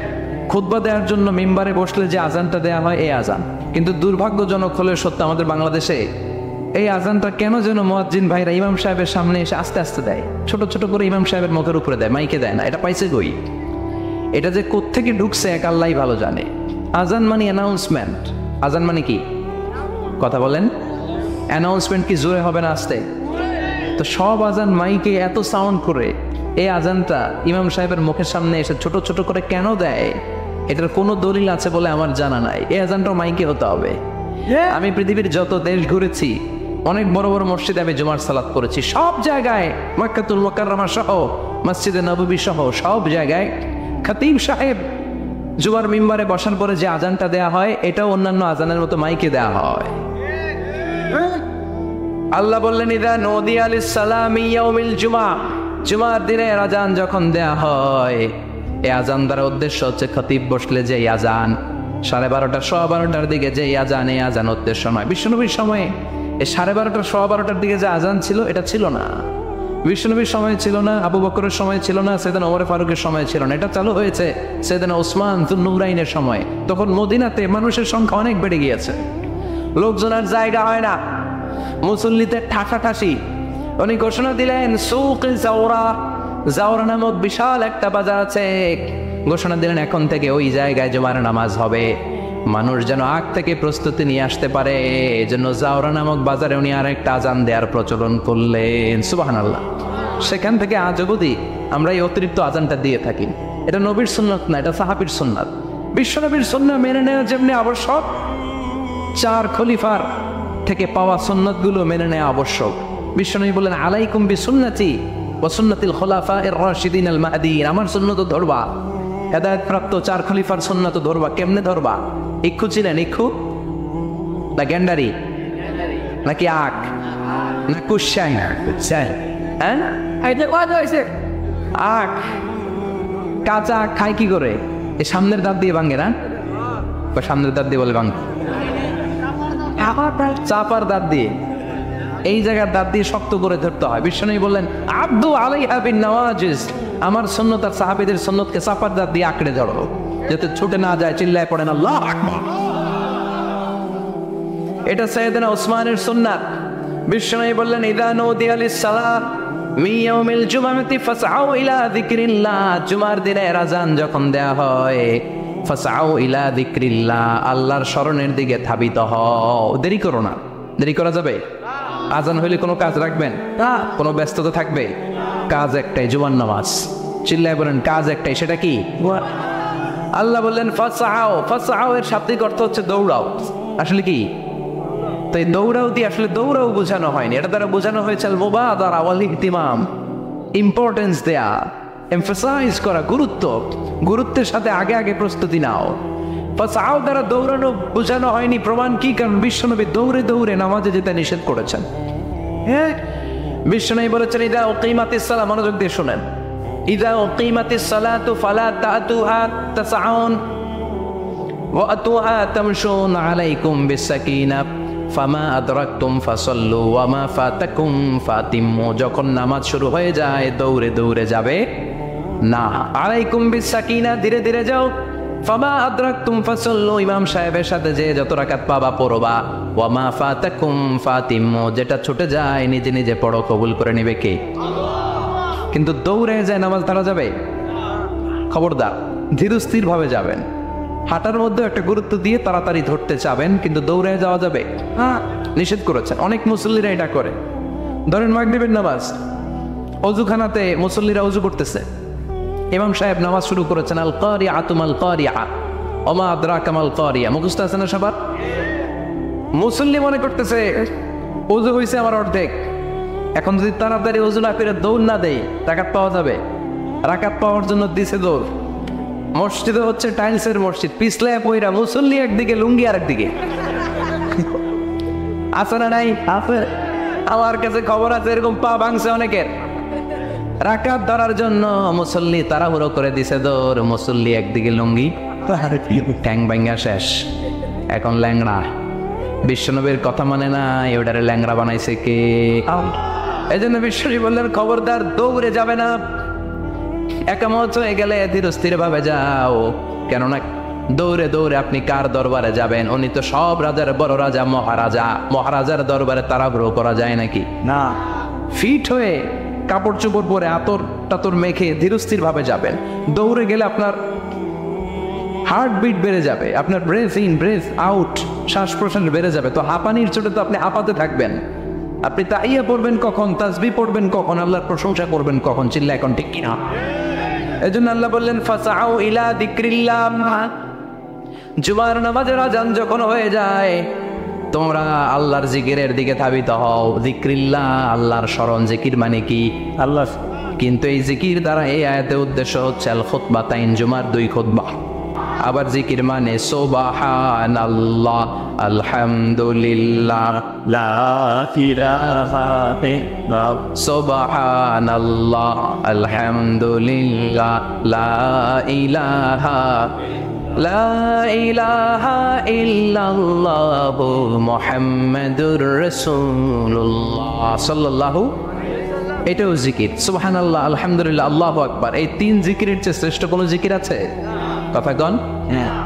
[SPEAKER 1] খুতবা দেওয়ার জন্য মিম্বারে বসলে যে আযানটা দেয়া হয় এই আযান, কিন্তু দুর্ভাগ্যজনক হলে সত্য আমাদের বাংলাদেশে এই আযানটা কেন যেন মুয়াজ্জিন ভাইরা ইমাম সাহেবের সামনে এসে আস্তে আস্তে দেয়, ছোট ছোট করে ইমাম সাহেবের মুখের উপরে দেয়, মাইকে দেয় না। এটা পাইছে কই? এটা যে কোত্থেকে ঢুকছে এক আল্লাহই ভালো জানে। আযান মানে অ্যানাউন্সমেন্ট। আযান মানে কি? কথা বলেন। অ্যানাউন্সমেন্ট কি জোরে হবে না আস্তে? তো সব আযান মাইকে এত সাউন্ড করে, এই আযানটা ইমাম সাহেবের মুখের সামনে এসে ছোট ছোট করে কেন দেয়? এটার কোনো দলিল আছে বলে আমার জানা নাই। এই আযানটাও মাইকে হতে হবে। আমি পৃথিবীর যত দেশ ঘুরেছি, অনেক বড় বড় মসজিদে আমি জুমার সালাত করেছি, সব জায়গায় মক্কাতুল মুকাররমা সহ মসজিদে নববী সহ সব জায়গায় খতিব সাহেব জুমার মিম্বারে বসার পরে যে আযানটা দেয়া হয়, এটাও অন্যান্য আযানের মতো মাইকে দেয়া হয়। আল্লাহ বললেন ইযা নুদিয়া লিস-সালাতি মিন ইয়াউমিল জুমআ, জুমার দিনের আযান যখন দেয়া হয়, এই আযান দ্বারা উদ্দেশ্য হচ্ছে খতিব বসলে যে আযান 12:30 12:15 দিকে যে আযান, এই আযান উদ্দেশ্য নয়। বিশ্বনবীর সময়ে এই 12:30 12:15 দিকে যে আযান ছিল এটা ছিল না। বিশ্বনবীর সময় ছিল না, আবু বকরের সময় ছিল না, সাইয়েদনা ওমর ফারুকের সময় ছিল না। এটা চালু হয়েছে সাইয়েদনা ওসমান যুন্নুরাইনের সময়। তখন মদিনাতে মানুষের সংখ্যা অনেক বেড়ে গিয়েছে, লোকজনের জায়গা হয় না, মুসল্লিদের ঠাসাঠাসি। উনি ঘোষণা দিলেন সুক জাওরা, জাওরা নামক বিশাল একটা বাজার আছে, ঘোষণা দিলেন এখন থেকে ওই জায়গায় জুমার নামাজ হবে। মানুষ যেন আগ থেকে প্রস্তুতি নিয়ে আসতে পারে, এজন্য জাওরা নামক বাজারে উনি আর একটা আযান দেওয়ার প্রচলন করলেন। সুবহানাল্লাহ। সেখান থেকে আজ অবধি আমরা এই অতিরিক্ত আযানটা দিয়ে থাকি। এটা নবীর সুন্নাত না, এটা সাহাবীর সুন্নাত। বিশ্বনবীর সুন্নাত মেনে নেওয়া যেমনি আবশ্যক, 4 খলিফার থেকে পাওয়া সুন্নাতগুলো মেনে নেওয়া আবশ্যক। বিশ্বনবী বলেন আলাইকুম বিসুন্নতি ওয়া সুন্নাতিল খুলাফায়ে রাশিদিন আল মাহদিয়িন, আমার সুন্নাত ধরবা। হেদায়েত প্রাপ্ত 4 খলিফার সুন্নাত ধরবা। কেমনে ধরবা? ইক্ষু ছিলেন? ইক্ষু না গ্যান্ডারি নাকি আখ না কুশাই? হ্যাঁ, আখ কাঁচা আখ খায় কি করে? এই সামনের দাঁত দিয়ে ভাঙে না? সামনের দাঁত দিয়ে বলে ভাঙ, চাপার দাঁত দিয়ে, এই জায়গার দাঁত দিয়ে শক্ত করে ধরতে হয়। বিশ্বনবী বললেন আব্দু আলাইহা বিন নওয়াজিজ, আমার সুন্নাত আর সাহাবীদের সুন্নাতকে চাপার দাঁত দিয়ে আঁকড়ে ধরো, যাতে ছুটে না যায়। চিল্লায় পড়েন আল্লাহু আকবার। এটা সাইয়েদনা ওসমানের সুন্নাত। বিশ্বনবী বললেন ইযা নুদিয়া লিস-সালাত মিন ইয়াউমিল জুমআতি ফাসআউ ইলা যিকরিল্লাহ, জুমার দিনের আযান যখন দেয়া হয়, ফাসআউ ইলা যিকরিল্লাহ, আল্লাহর স্মরণের দিকে ধাবিত হও। দেরি করো না। দেরি করা যাবে? আযান হইলে কোনো কাজ রাখবেন না, কোনো ব্যস্ততা থাকবে? কাজ একটাই, জুমার নামাজ। চিল্লায় বলেন কাজ একটাই, সেটা কি? আল্লাহ বললেন ফাসআউ, ফাসআউ এর শাব্দিক অর্থ হচ্ছে দৌড়াও। আসলে কি? তো এই দৌড়াও দিয়ে আসলে দৌড়াও বোঝানো হয়নি, এটা দ্বারা বোঝানো হয়েছে আল মুবাদারা ওয়াল ইহতিমাম, ইম্পর্টেন্স দেয়া, এমফাসাইজ করা, গুরুত্ব, গুরুত্বের সাথে আগে আগে প্রস্তুতি নাও। ফাসআউ দ্বারা দৌড়ানো বোঝানো হয়নি। প্রমাণ কি? কারণ বিশ্বনবী দৌড়ে দৌড়ে নামাজে যেতে নিষেধ করেছেন। হ্যাঁ, বিশ্বনবী বলেছেন ইযা উকিমাতিস সালাহ, মনোযোগ দিয়ে শুনেন, ইযা উকিমাতিস সালাতু ফালা তাতুহা তাসআউন ওয়া আতুহা তামশুন আলাইকুম বিসাকিনাহ ফামা আদরাকতুম ফাসাল্লু ওয়া মা ফাতাকুম ফাতিম্মু, যখন নামাজ শুরু হয়ে যায় দৌড়ে দৌড়ে যাবে না। আলাইকুম বিসাকিনাহ, ধীরে ধীরে যাও। ফামা আদরাকতুম ফাসাল্লু, ইমাম সাহেবের সাথে যে যত রাকাত পাবা পড়বা। ওয়া মা ফাতাকুম ফাতিমু, যেটা ছুটে যায় নিজে নিজে পড়ো, কবুল করে নেবে কে? কিন্তু দৌড়ে যায় নামাজ ধরা যাবে? খবরদার, ধীরস্থির ভাবে যাবেন। হাঁটার মধ্যে একটা গুরুত্ব দিয়ে তাড়াতাড়ি ধরতে চাবেন, কিন্তু দৌড়ে যাওয়া যাবে? নিষেধ করেছেন। অনেক মুসল্লিরা এটা করে। ধরেন মাগরিবের নামাজ, অজুখানাতে মুসল্লিরা অজু করতেছে, ইমাম সাহেব নামাজ শুরু করেছেন, আল কারিআতু মাল কারিআ ওমা আদরাকা মাল কারিআ, মুখস্থ আছে না সবার? মুসল্লি মনে করতেছে অজু হয়েছে আমার অর্ধেক, এখন যদি তাড়াতাড়ি অজু না করে দৌড় না দেই রাকাত পাওয়া যাবে? রাকাত পাওয়ার জন্য দিছে দৌড়। মসজিদে হচ্ছে টাইলসের মসজিদ, পিছলে পয়রা মুসল্লি একদিকে, লুঙ্গি আর একদিকে। আছে না নাই? আমার কাছে খবর আছে এরকম পা ভাঙছে অনেকের। রাকাত ধরার জন্য মুসল্লি তাড়াহুড়ো করে দিছে দৌড়, মুসল্লি একদিকে লুঙ্গি, ট্যাং ভাঙ্গা শেষ, এখন ল্যাংড়া। বিশ্বনবীর কথা মানে না, ওটারে ল্যাংড়া বানাইছে কে? এই জন্য বিশ্বনবী বললেন খবরদার দৌড়ে যাবে না, একামত হয়ে গেলে ধীরস্থির ভাবে যাও। কেননা দৌড়ে দৌড়ে আপনি কার দরবারে যাবেন? উনি তো সব রাজার বড় রাজা, মহারাজা। মহারাজার দরবারে তাড়াহুড়ো করা যায় নাকি?
[SPEAKER 2] না।
[SPEAKER 1] ফিট হয়ে কাপড় চোপড় পরে আতর টাতর মেখে ধীরস্থির ভাবে যাবেন। দৌড়ে গেলে আপনার হার্টবিট বেড়ে যাবে, আপনার ব্রেথ ইন ব্রেথ আউট, শ্বাস প্রশ্বাস বেড়ে যাবে। তো হাঁপানির চোটে তো আপনি হাঁপাতে থাকবেন। আপনি তাইয়া পড়বেন কখন, তাসবিহ পড়বেন কখন, আল্লাহর প্রশংসা করবেন কখন? চিল্লা এখন ঠিক কিনা? এই জন্য আল্লাহ বললেন ফাসাউ ইলা যিকরিল্লাহ, জুমার নামাজের আযান যখন হয়ে যায় তোমরা আল্লাহর জিকিরের দিকে ধাবিত হও। যিকরিল্লাহ, আল্লাহর স্মরণ। জিকির মানে কি?
[SPEAKER 2] আল্লাহ।
[SPEAKER 1] কিন্তু এই জিকির দ্বারা এই আয়াতের উদ্দেশ্য হচ্ছে আল খুতবাতাইন, জুমার 2 খুতবা। আবার জিকির মানে সুবহানাল্লাহ, আলহামদুলিল্লাহ,
[SPEAKER 2] লা ইলাহা ইল্লাল্লাহ,
[SPEAKER 1] সুবহানাল্লাহ, আলহামদুলিল্লাহ, লা ইলাহা ইল্লাল্লাহু মুহাম্মাদুর রাসূলুল্লাহ সাল্লাল্লাহু। এটাও জিকির। সুবহানাল্লাহ, আলহামদুলিল্লাহ, আল্লাহু আকবার। এই 3 জিকিরের চেয়ে শ্রেষ্ঠ কোনো জিকির আছে? কথা কন।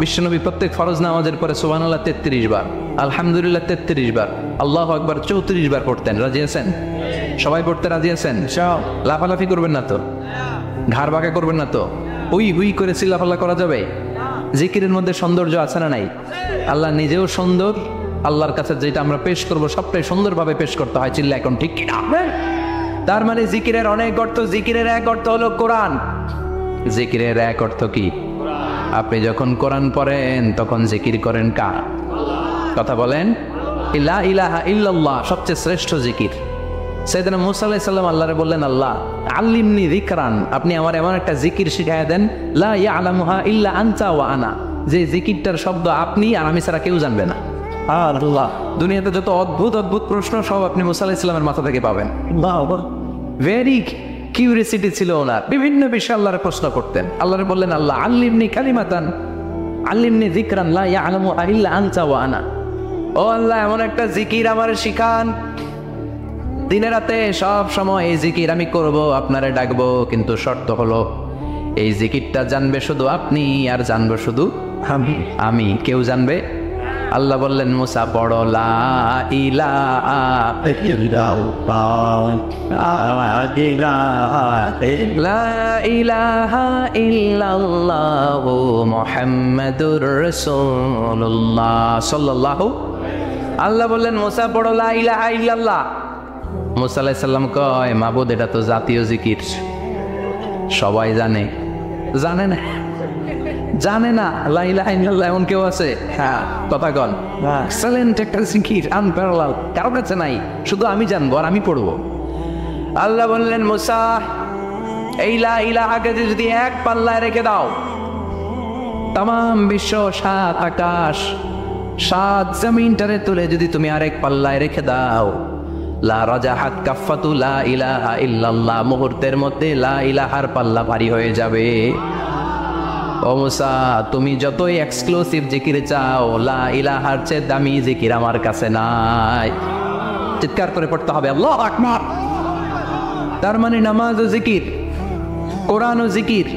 [SPEAKER 1] বিশ্বনবী প্রত্যেক ফরজ নামাজের পরে সুবহানাল্লাহ 33 বার, আলহামদুলিল্লাহ 33 বার, আল্লাহু আকবার 34 বার পড়তেন। রাজি আছেন? সবাই পড়তে রাজি আছেন? লাফালাফি করবেন না তো? ঘাড় বাঁকা করবেন না তো? হুই হুই করে চিল্লাফাল্লা করা যাবে? জিকিরের মধ্যে সৌন্দর্য আছে না নাই? আল্লাহ নিজেও সুন্দর, আল্লাহর কাছে যেটা আমরা পেশ করব সবটাই সুন্দরভাবে পেশ করতে হয়। চিল্লা এখন ঠিক কিনা? তার মানে জিকিরের অনেক অর্থ। জিকিরের এক অর্থ হলো কোরআন। জিকিরের এক অর্থ কি? আপনি যখন কোরআন পড়েন তখন জিকির করেন কার? কথা বলেন। লা ইলাহা ইল্লাল্লাহ সবচেয়ে শ্রেষ্ঠ জিকির। সাইয়েদনা মুসা আলাইহিস সালাম আল্লাহরে বললেন, আল্লাহ আল্লিমনি যিকরান, আপনি আমার এমন একটা জিকির শিখায়া দেন, লা ইয়ালামুহা ইল্লা আনতা ওয়া আনা, যে জিকিরটার শব্দ আপনি আর আমি ছাড়া কেউ জানবে না।
[SPEAKER 2] আল্লাহ।
[SPEAKER 1] দুনিয়াতে যত অদ্ভুত অদ্ভুত প্রশ্ন সব আপনি মুসা আলাইহিস সালামের মাথা থেকে পাবেন। ভেরি কিউরিয়াসিটি ছিল ওনার, বিভিন্ন বিষয়ে আল্লাহরে প্রশ্ন করতেন। আল্লাহরে বললেন, আল্লাহ আল্লিমনি কালিমাতান, আল্লিমনি যিকরান লা ইয়ালামুহা ইল্লা আনতা ওয়া আনা। ও আল্লাহ, এমন একটা জিকির আমারে শিখান, দিনে রাতে সব সময় এই জিকির আমি করব, আপনারে ডাকবো, কিন্তু শর্ত হলো এই জিকিরটা জানবে শুধু আপনি আর জানবো শুধু আমি, কেউ জানবে? আল্লাহ বললেন, মুসা পড়ো লা ইলাহা ইল্লাল্লাহু মুহাম্মাদুর রাসূলুল্লাহ সাল্লাল্লাহু। আল্লাহ বললেন, মুসা পড়ো লা ইলাহা ইল্লাল্লাহ। মুসা আলাইহিস সালাম কয়, মাবুদ এটা তো জাতীয় জিকির, সবাই জানে। জানে না? জানে না লা ইলাহা ইল্লাল্লাহ এমন কেউ আছে? হ্যাঁ, কথা কন। এক্সেলেন্ট একটা জিকির, আনপ্যারালাল, কারো কাছে নাই, শুধু আমি জানবো আর আমি পড়বো। আল্লাহ বললেন, মুসা এই লা ইলাহাকে যদি এক পাল্লায় রেখে দাও, তামাম বিশ্ব, 7 আকাশ, 7 জমিনটারে তুলে যদি তুমি আরেক পাল্লায় রেখে দাও, লা রাজাহাত কাফাতু লা ইলাহা ইল্লাল্লাহ, মুহূর্তের মধ্যে লা ইলাহার পাল্লা ভারী হয়ে যাবে। ও মুসা, তুমি যতই এক্সক্লুসিভ জিকির চাও, লা ইলাহার চেয়ে দামি জিকির আমার কাছে নাই। চিৎকার করে পড়তে হবে আল্লাহু আকবার। তার মানে নামাজ ও জিকির, কোরআন ও জিকির,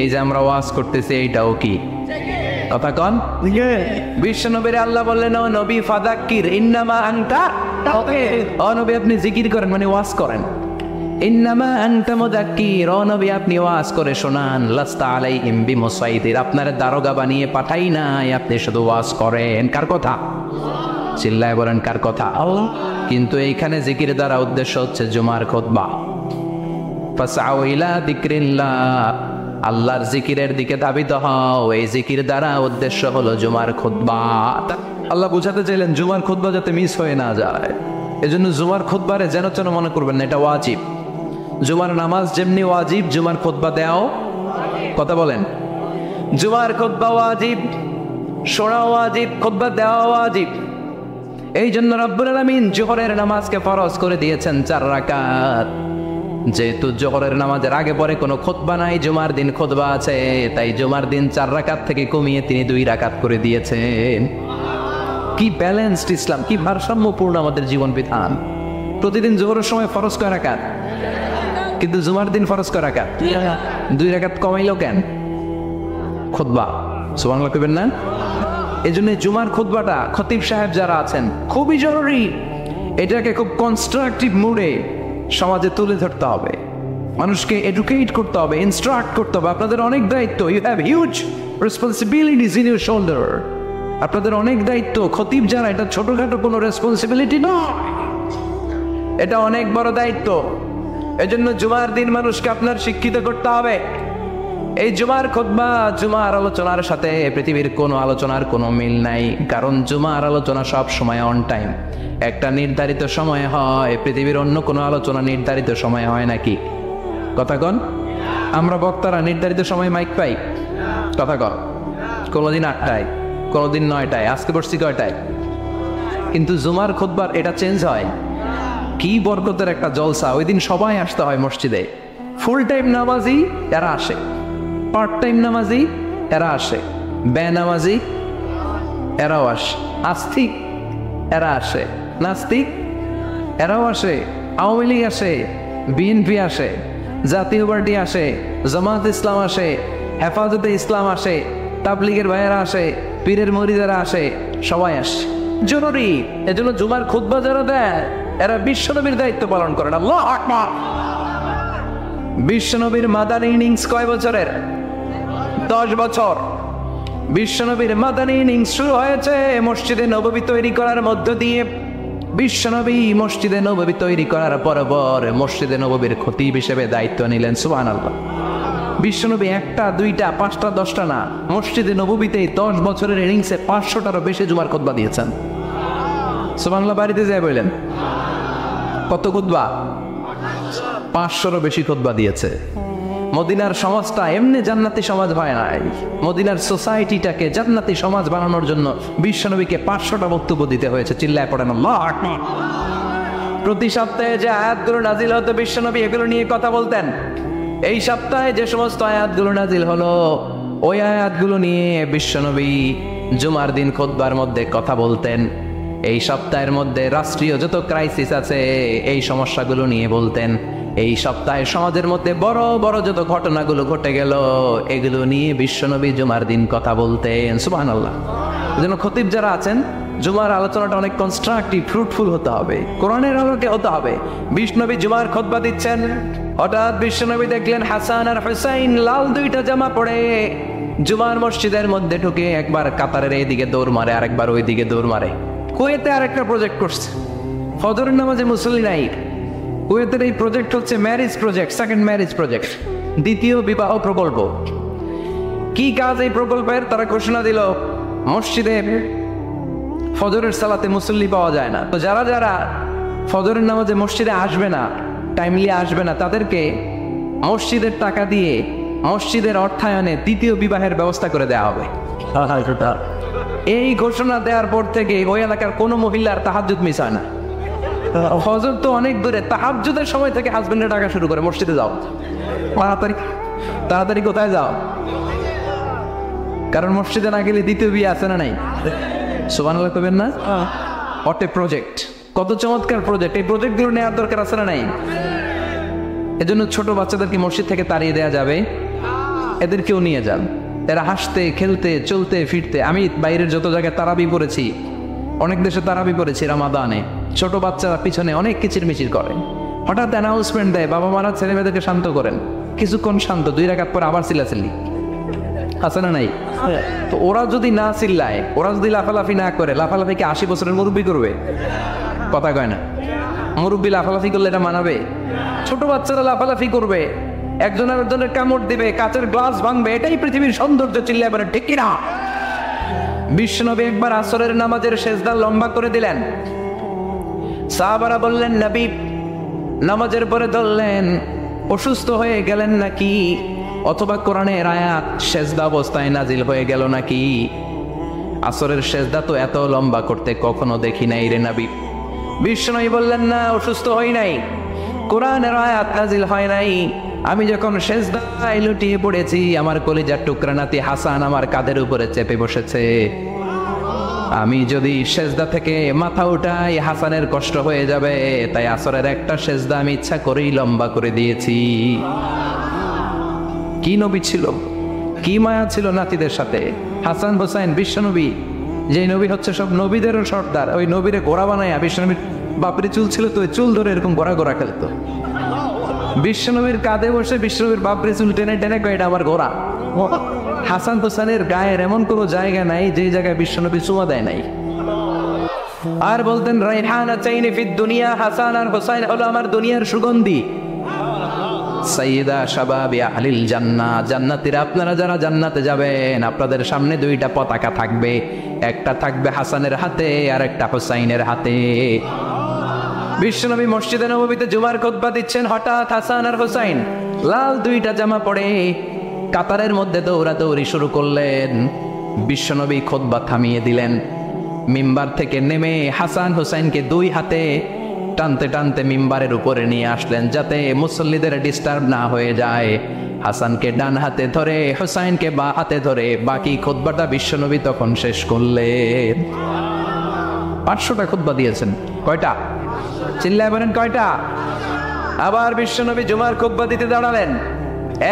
[SPEAKER 1] এই যে আমরা ওয়াজ করতেছি এইটাও কি? কথা কন। বিশ্ব নবীর আল্লাহ বললেন, ও নবী ফাদাক্কির ইন্নামা আনতা, ও নবী আপনি জিকির করেন মানে ওয়াজ করেন। ইন্নামা আনতা মুযাক্কির, ও নবী আপনি ওয়াজ করে শোনান। লাস্তা আলাইহিম বিমুসাইতির, আপনার দারোগা বানিয়ে পাঠাই নাই, আপনি শুধু ওয়াজ করেন। কার কথা? চিল্লায় বলেন কার কথা? আল্লাহ। কিন্তু এইখানে জিকির দ্বারা উদ্দেশ্য হচ্ছে জুমার খুতবা। ফাসআউ ইলা যিকরিল্লাহ, আল্লাহর জিকিরের দিকে ধাবিত হও। এই জিকির দ্বারা উদ্দেশ্য হলো জুমার খুতবা। আল্লাহ বুঝাতে চাইলেন জুমার খুতবা যাতে মিস হয়ে না যায়, এজন্য জুমার খুতবারে যেন তেন মনে করবেন না, এটা ওয়াজিব। জুমার নামাজ যেমনি ওয়াজিব, জুমার খুতবা দেওয়াও, কথা বলেন, জুমার খুতবা ওয়াজিব, শোনা ওয়াজিব, খুতবা দেওয়া ওয়াজিব। এই জন্য রব্বুল আলামিন জোহরের নামাজকে ফরজ করে দিয়েছেন 4 রাকাত। যেহেতু জোহরের নামাজের আগে পরে কোনো খুতবা নাই, জুমার দিন খুতবা আছে, তাই জুমার দিন 4 রাকাত থেকে কমিয়ে তিনি 2 রাকাত করে দিয়েছেন। কি ব্যালেন্সড ইসলাম, কি ভারসাম্যপূর্ণ আমাদের জীবন বিধান। প্রতিদিন জোহরের সময় ফরজ কয় রাকাত, কিন্তু জুমার দিন ফরজ কয় রাকাত, 2 রাকাত কমাইলো কেন? খুতবা, সুবহানাল্লাহ কইবেন না? এই জন্য জুমার খুতবাটা খতিব সাহেব যারা আছেন খুবই জরুরি। এটাকে খুব কনস্ট্রাকটিভ মুডে সমাজে তুলে ধরতে হবে, মানুষকে এডুকেট করতে হবে, ইনস্ট্রাক্ট করতে হবে। আপনাদের অনেক দায়িত্ব, you have huge responsibilities in your shoulder. আপনাদের অনেক দায়িত্ব। খতিব যারা, এটা ছোটখাটো কোনো রেসপন্সিবিলিটি নয়, এটা অনেক বড় দায়িত্ব। এজন্য জুমার দিন মানুষকে আপনার শিক্ষিত করতে হবে। এই জুমার খুতবা, জুমার আলোচনার সাথে পৃথিবীর কোনো আলোচনার কোনো মিল নাই, কারণ জুমার আলোচনা সব সময় অন টাইম, একটা নির্ধারিত সময় হয়। পৃথিবীর অন্য কোনো আলোচনা নির্ধারিত সময় হয় নাকি? কথা কন। আমরা বক্তারা নির্ধারিত সময় মাইক পাই, কথা কন। কোনোদিন 8টায়, কোনোদিন 9টায়, আজকে বসছি কয়টায়? কিন্তু জুমার খুতবার এটা চেঞ্জ হয়। কি বরকতের একটা জলসা! ওই দিন সবাই আসতে হয় মসজিদে। ফুল টাইম নামাজি এরা আসে, পার্ট টাইম নামাজি এরা আসে, বেনামাজি এরাও আসে, আস্তিক এরা আসে, নাস্তিক এরাও আসে, আওয়ামী লীগ আসে, বিএনপি আসে, জাতীয় পার্টি আসে, জামাত ইসলাম আসে, হেফাজতে ইসলাম আসে, তাবলীগের ভাইয়েরা আসে, পীরের মুরিদেরা আসে, সবাই আসে। জরুরি। এজন্য জুমার খুতবা যারা দেয় এরা বিশ্বনবীর দায়িত্ব পালন করেন। আল্লাহু আকবার। বিশ্বনবীর মাদানী ইনিংস কয় বছরের? 10 বছর। বিশ্বনবীর মাদানী ইনিংস শুরু হয়েছে মসজিদে নববী তৈরি করার মধ্য দিয়ে। বিশ্বনবী মসজিদে নববী তৈরি করার পর মসজিদে নববীর খতিব হিসেবে দায়িত্ব নিলেন। সুবহানাল্লাহ। বিশ্বনবী 1টা 2টা 5টা 10টা না, মসজিদে নববীতে 10 বছরের ইনিংসে 500টারও বেশি জুমার খুতবা দিয়েছেন। সুবহানাল্লাহ। বাড়িতে যায় বললেন কত খুতবা? 500রও বেশি খুতবা দিয়েছে। মদিনার সমাজটা এমনি জান্নাতি সমাজ হয় নাই। মদিনার সোসাইটিটাকে জান্নাতি সমাজ বানানোর জন্য বিশ্বনবীকে 500টা বক্তব্য দিতে হয়েছে। চিল্লায় পড়েন আল্লাহু আকবার। প্রতি সপ্তাহে যে আয়াতগুলো নাজিল হতো বিশ্বনবী এগুলো নিয়ে কথা বলতেন। এই সপ্তাহে যে সমস্ত আয়াতগুলো নাজিল হলো ওই আয়াতগুলো নিয়ে বিশ্বনবী জুমার দিন খুতবার মধ্যে কথা বলতেন। এই সপ্তাহের মধ্যে রাষ্ট্রীয় যত ক্রাইসিস আছে এই সমস্যাগুলো নিয়ে বলতেন। এই সপ্তাহে সমাজের মধ্যে বড় বড় যত ঘটনাগুলো ঘটে গেল এগুলো নিয়ে বিশ্বনবী জুমার দিন কথা বলতেন। সুবহানাল্লাহ। যেন খতিব যারা আছেন জুমার আলোচনাটা অনেক কনস্ট্রাকটিভ, ফ্রুটফুল হতে হবে, কোরআনের আলোকে হতে হবে। বিশ্বনবী জুমার খুতবা দিচ্ছেন, হঠাৎ বিশ্বনবী দেখলেন হাসান আর হুসাইন লাল 2টা জামা পরে জুমার মসজিদের মধ্যে ঢুকে একবার কাতারের এইদিকে দৌড় মারে, আরেকবার ওই দিকে দৌড় মারে। কুয়েতে আরেকটা প্রজেক্ট করছে, ফজরের নামাজে মুসল্লি নাই। কুয়েতের এই প্রজেক্ট হচ্ছে marriage project, second marriage project, দ্বিতীয় বিবাহ প্রকল্প। কি কাজ এই প্রকল্পের? তারা ঘোষণা দিল মসজিদে ফজরের সালাতে মুসল্লি পাওয়া যায় না, তো যারা যারা ফজরের নামাজে মসজিদে আসবে না, টাইমলি আসবে না, তাদেরকে মসজিদের টাকা দিয়ে মসজিদের অর্থায়নে দ্বিতীয় বিবাহের ব্যবস্থা করে দেওয়া হবে। এই ঘোষণা দেওয়ার পর থেকে ওই এলাকার কোনো মহিলার তাহাজ্জুদ মিস হয় না। ফজর তো অনেক দূরে, তাহাজ্জুদের সময় থেকে হাজবেন্ডের টাকা শুরু করে মসজিদে যাও, তাড়াতাড়ি তাড়াতাড়ি কোথায় যাও, কারণ মসজিদে না গেলে দ্বিতীয় বিয়ে আছে না নাই? সুবহানাল্লাহ কইবেন না? হোয়াট এ প্রজেক্ট, কত চমৎকার প্রজেক্ট! এই প্রজেক্টগুলো নেওয়ার দরকার আছে না নাই? এজন্য ছোট বাচ্চাদেরকে মসজিদ থেকে তাড়িয়ে দেওয়া যাবে, এদেরকেও নিয়ে যান। এরা হাসতে খেলতে চলতে ফিরতে। আমি বাইরের যত জায়গায় তারাবি পড়েছি, অনেক দেশে তারাবি পড়েছি রামাদানে, ছোট বাচ্চারা পিছনে অনেক কিচিরমিচির করে। হঠাৎ অ্যানাউন্সমেন্ট দেয়, বাবা মারা ছেলে মেয়েদেরকে শান্ত করেন। কিছুক্ষণ শান্ত, 2 রাকাত পরে আবার চিল্লাচিল্লি, আছে না নাই? তো ওরা যদি না চিল্লায়, ওরা যদি লাফালাফি না করে, লাফালাফি কি 80 বছরের মুরব্বী করবে? কথা কয় না। মুরব্বী লাফালাফি করলে এটা মানাবে? ছোট বাচ্চারা লাফালাফি করবে, একজনের একজনের কামড় দিবে, কাচের গ্লাস ভাঙবে, এটাই পৃথিবীর সৌন্দর্য। চিল্লায় বলে ঠিক কিনা? বিশ্বনবী একবার আসরের নামাজের সেজদা লম্বা করে দিলেন। সাহাবারা বললেন, নবী নামাজের পরে ধরলেন, অসুস্থ হয়ে গেলেন নাকি? অথবা কোরআনের আয়াত সেজদা অবস্থায় নাজিল হয়ে গেল নাকি? আসরের সেজদা তো এত লম্বা করতে কখনো দেখি নাই রে নবী। বিশ্বনবী বললেন, না, অসুস্থ হই নাই, কোরআনের আয়াত নাজিল হয় নাই। আমি যখন সেজদায় লুটিয়ে পড়েছি, আমার কলিজার টুকরা নাতি হাসান আমার কাঁধের উপরে চেপে বসেছে। আমি যদি সেজদা থেকে মাথা উঠাই, হাসানের কষ্ট হয়ে যাবে, তাই আসরের একটা সেজদা আমি ইচ্ছা করেই লম্বা করে দিয়েছি। কি নবী ছিল, কি মায়া ছিল নাতিদের সাথে। হাসান হোসাইন বিশ্বনবী, যে নবী হচ্ছে সব নবীদেরও সর্দার, ওই নবীরে গোড়া বানায়া, বিশ্বনবীর বাপরে চুল ছিল তো, ওই চুল ধরে এরকম গোড়া গোড়া খেলতো। বিশ্বনবীর কাঁধে বসে বিশ্বনবীর বাপরে চুল টেনে টেনে কয়, এটা আমার গোড়া। হাসান হোসেনের গায়ের এমন কোনো জায়গা নাই যে জায়গায় বিশ্বনবী চুমা দেয় নাই। আর বলতেন, রাইহানা চাইনি ফিদ দুনিয়া, হাসান আর হোসাইন হলো আমার দুনিয়ার সুগন্ধি। সাইয়্যিদা শাবাবি আহলিল জান্নাহ, জান্নাতীরা আপনারা যারা জান্নাতে যাবেন, আপনাদের সামনে 2টা পতাকা থাকবে, একটা থাকবে হাসানের হাতে আর একটা হোসাইনের হাতে। বিশ্বনবী মসজিদে নববীতে জুমার খুতবা দিচ্ছেন, হঠাৎ হাসান আর হোসাইন লাল 2টা জামা পরে কাতারের মধ্যে দৌড়াদৌড়ি শুরু করলেন। বিশ্বনবী খুতবা থামিয়ে দিলেন, মিম্বার থেকে নেমে হাসান হোসাইনকে 2 হাতে টানতে টানতে মিম্বারের উপরে নিয়ে আসলেন, যাতে মুসল্লিদের ডিস্টার্ব না হয়ে যায়। হাসানকে ডান হাতে ধরে, হোসাইনকে বাঁ হাতে ধরে বাকি খুতবাটা বিশ্বনবী তখন শেষ করলেন। 500টা খুতবা দিয়েছেন। কয়টা? চিল্লায় বলেন কয়টা? আবার বিশ্বনবী জুমার খুতবা দিতে দাঁড়ালেন।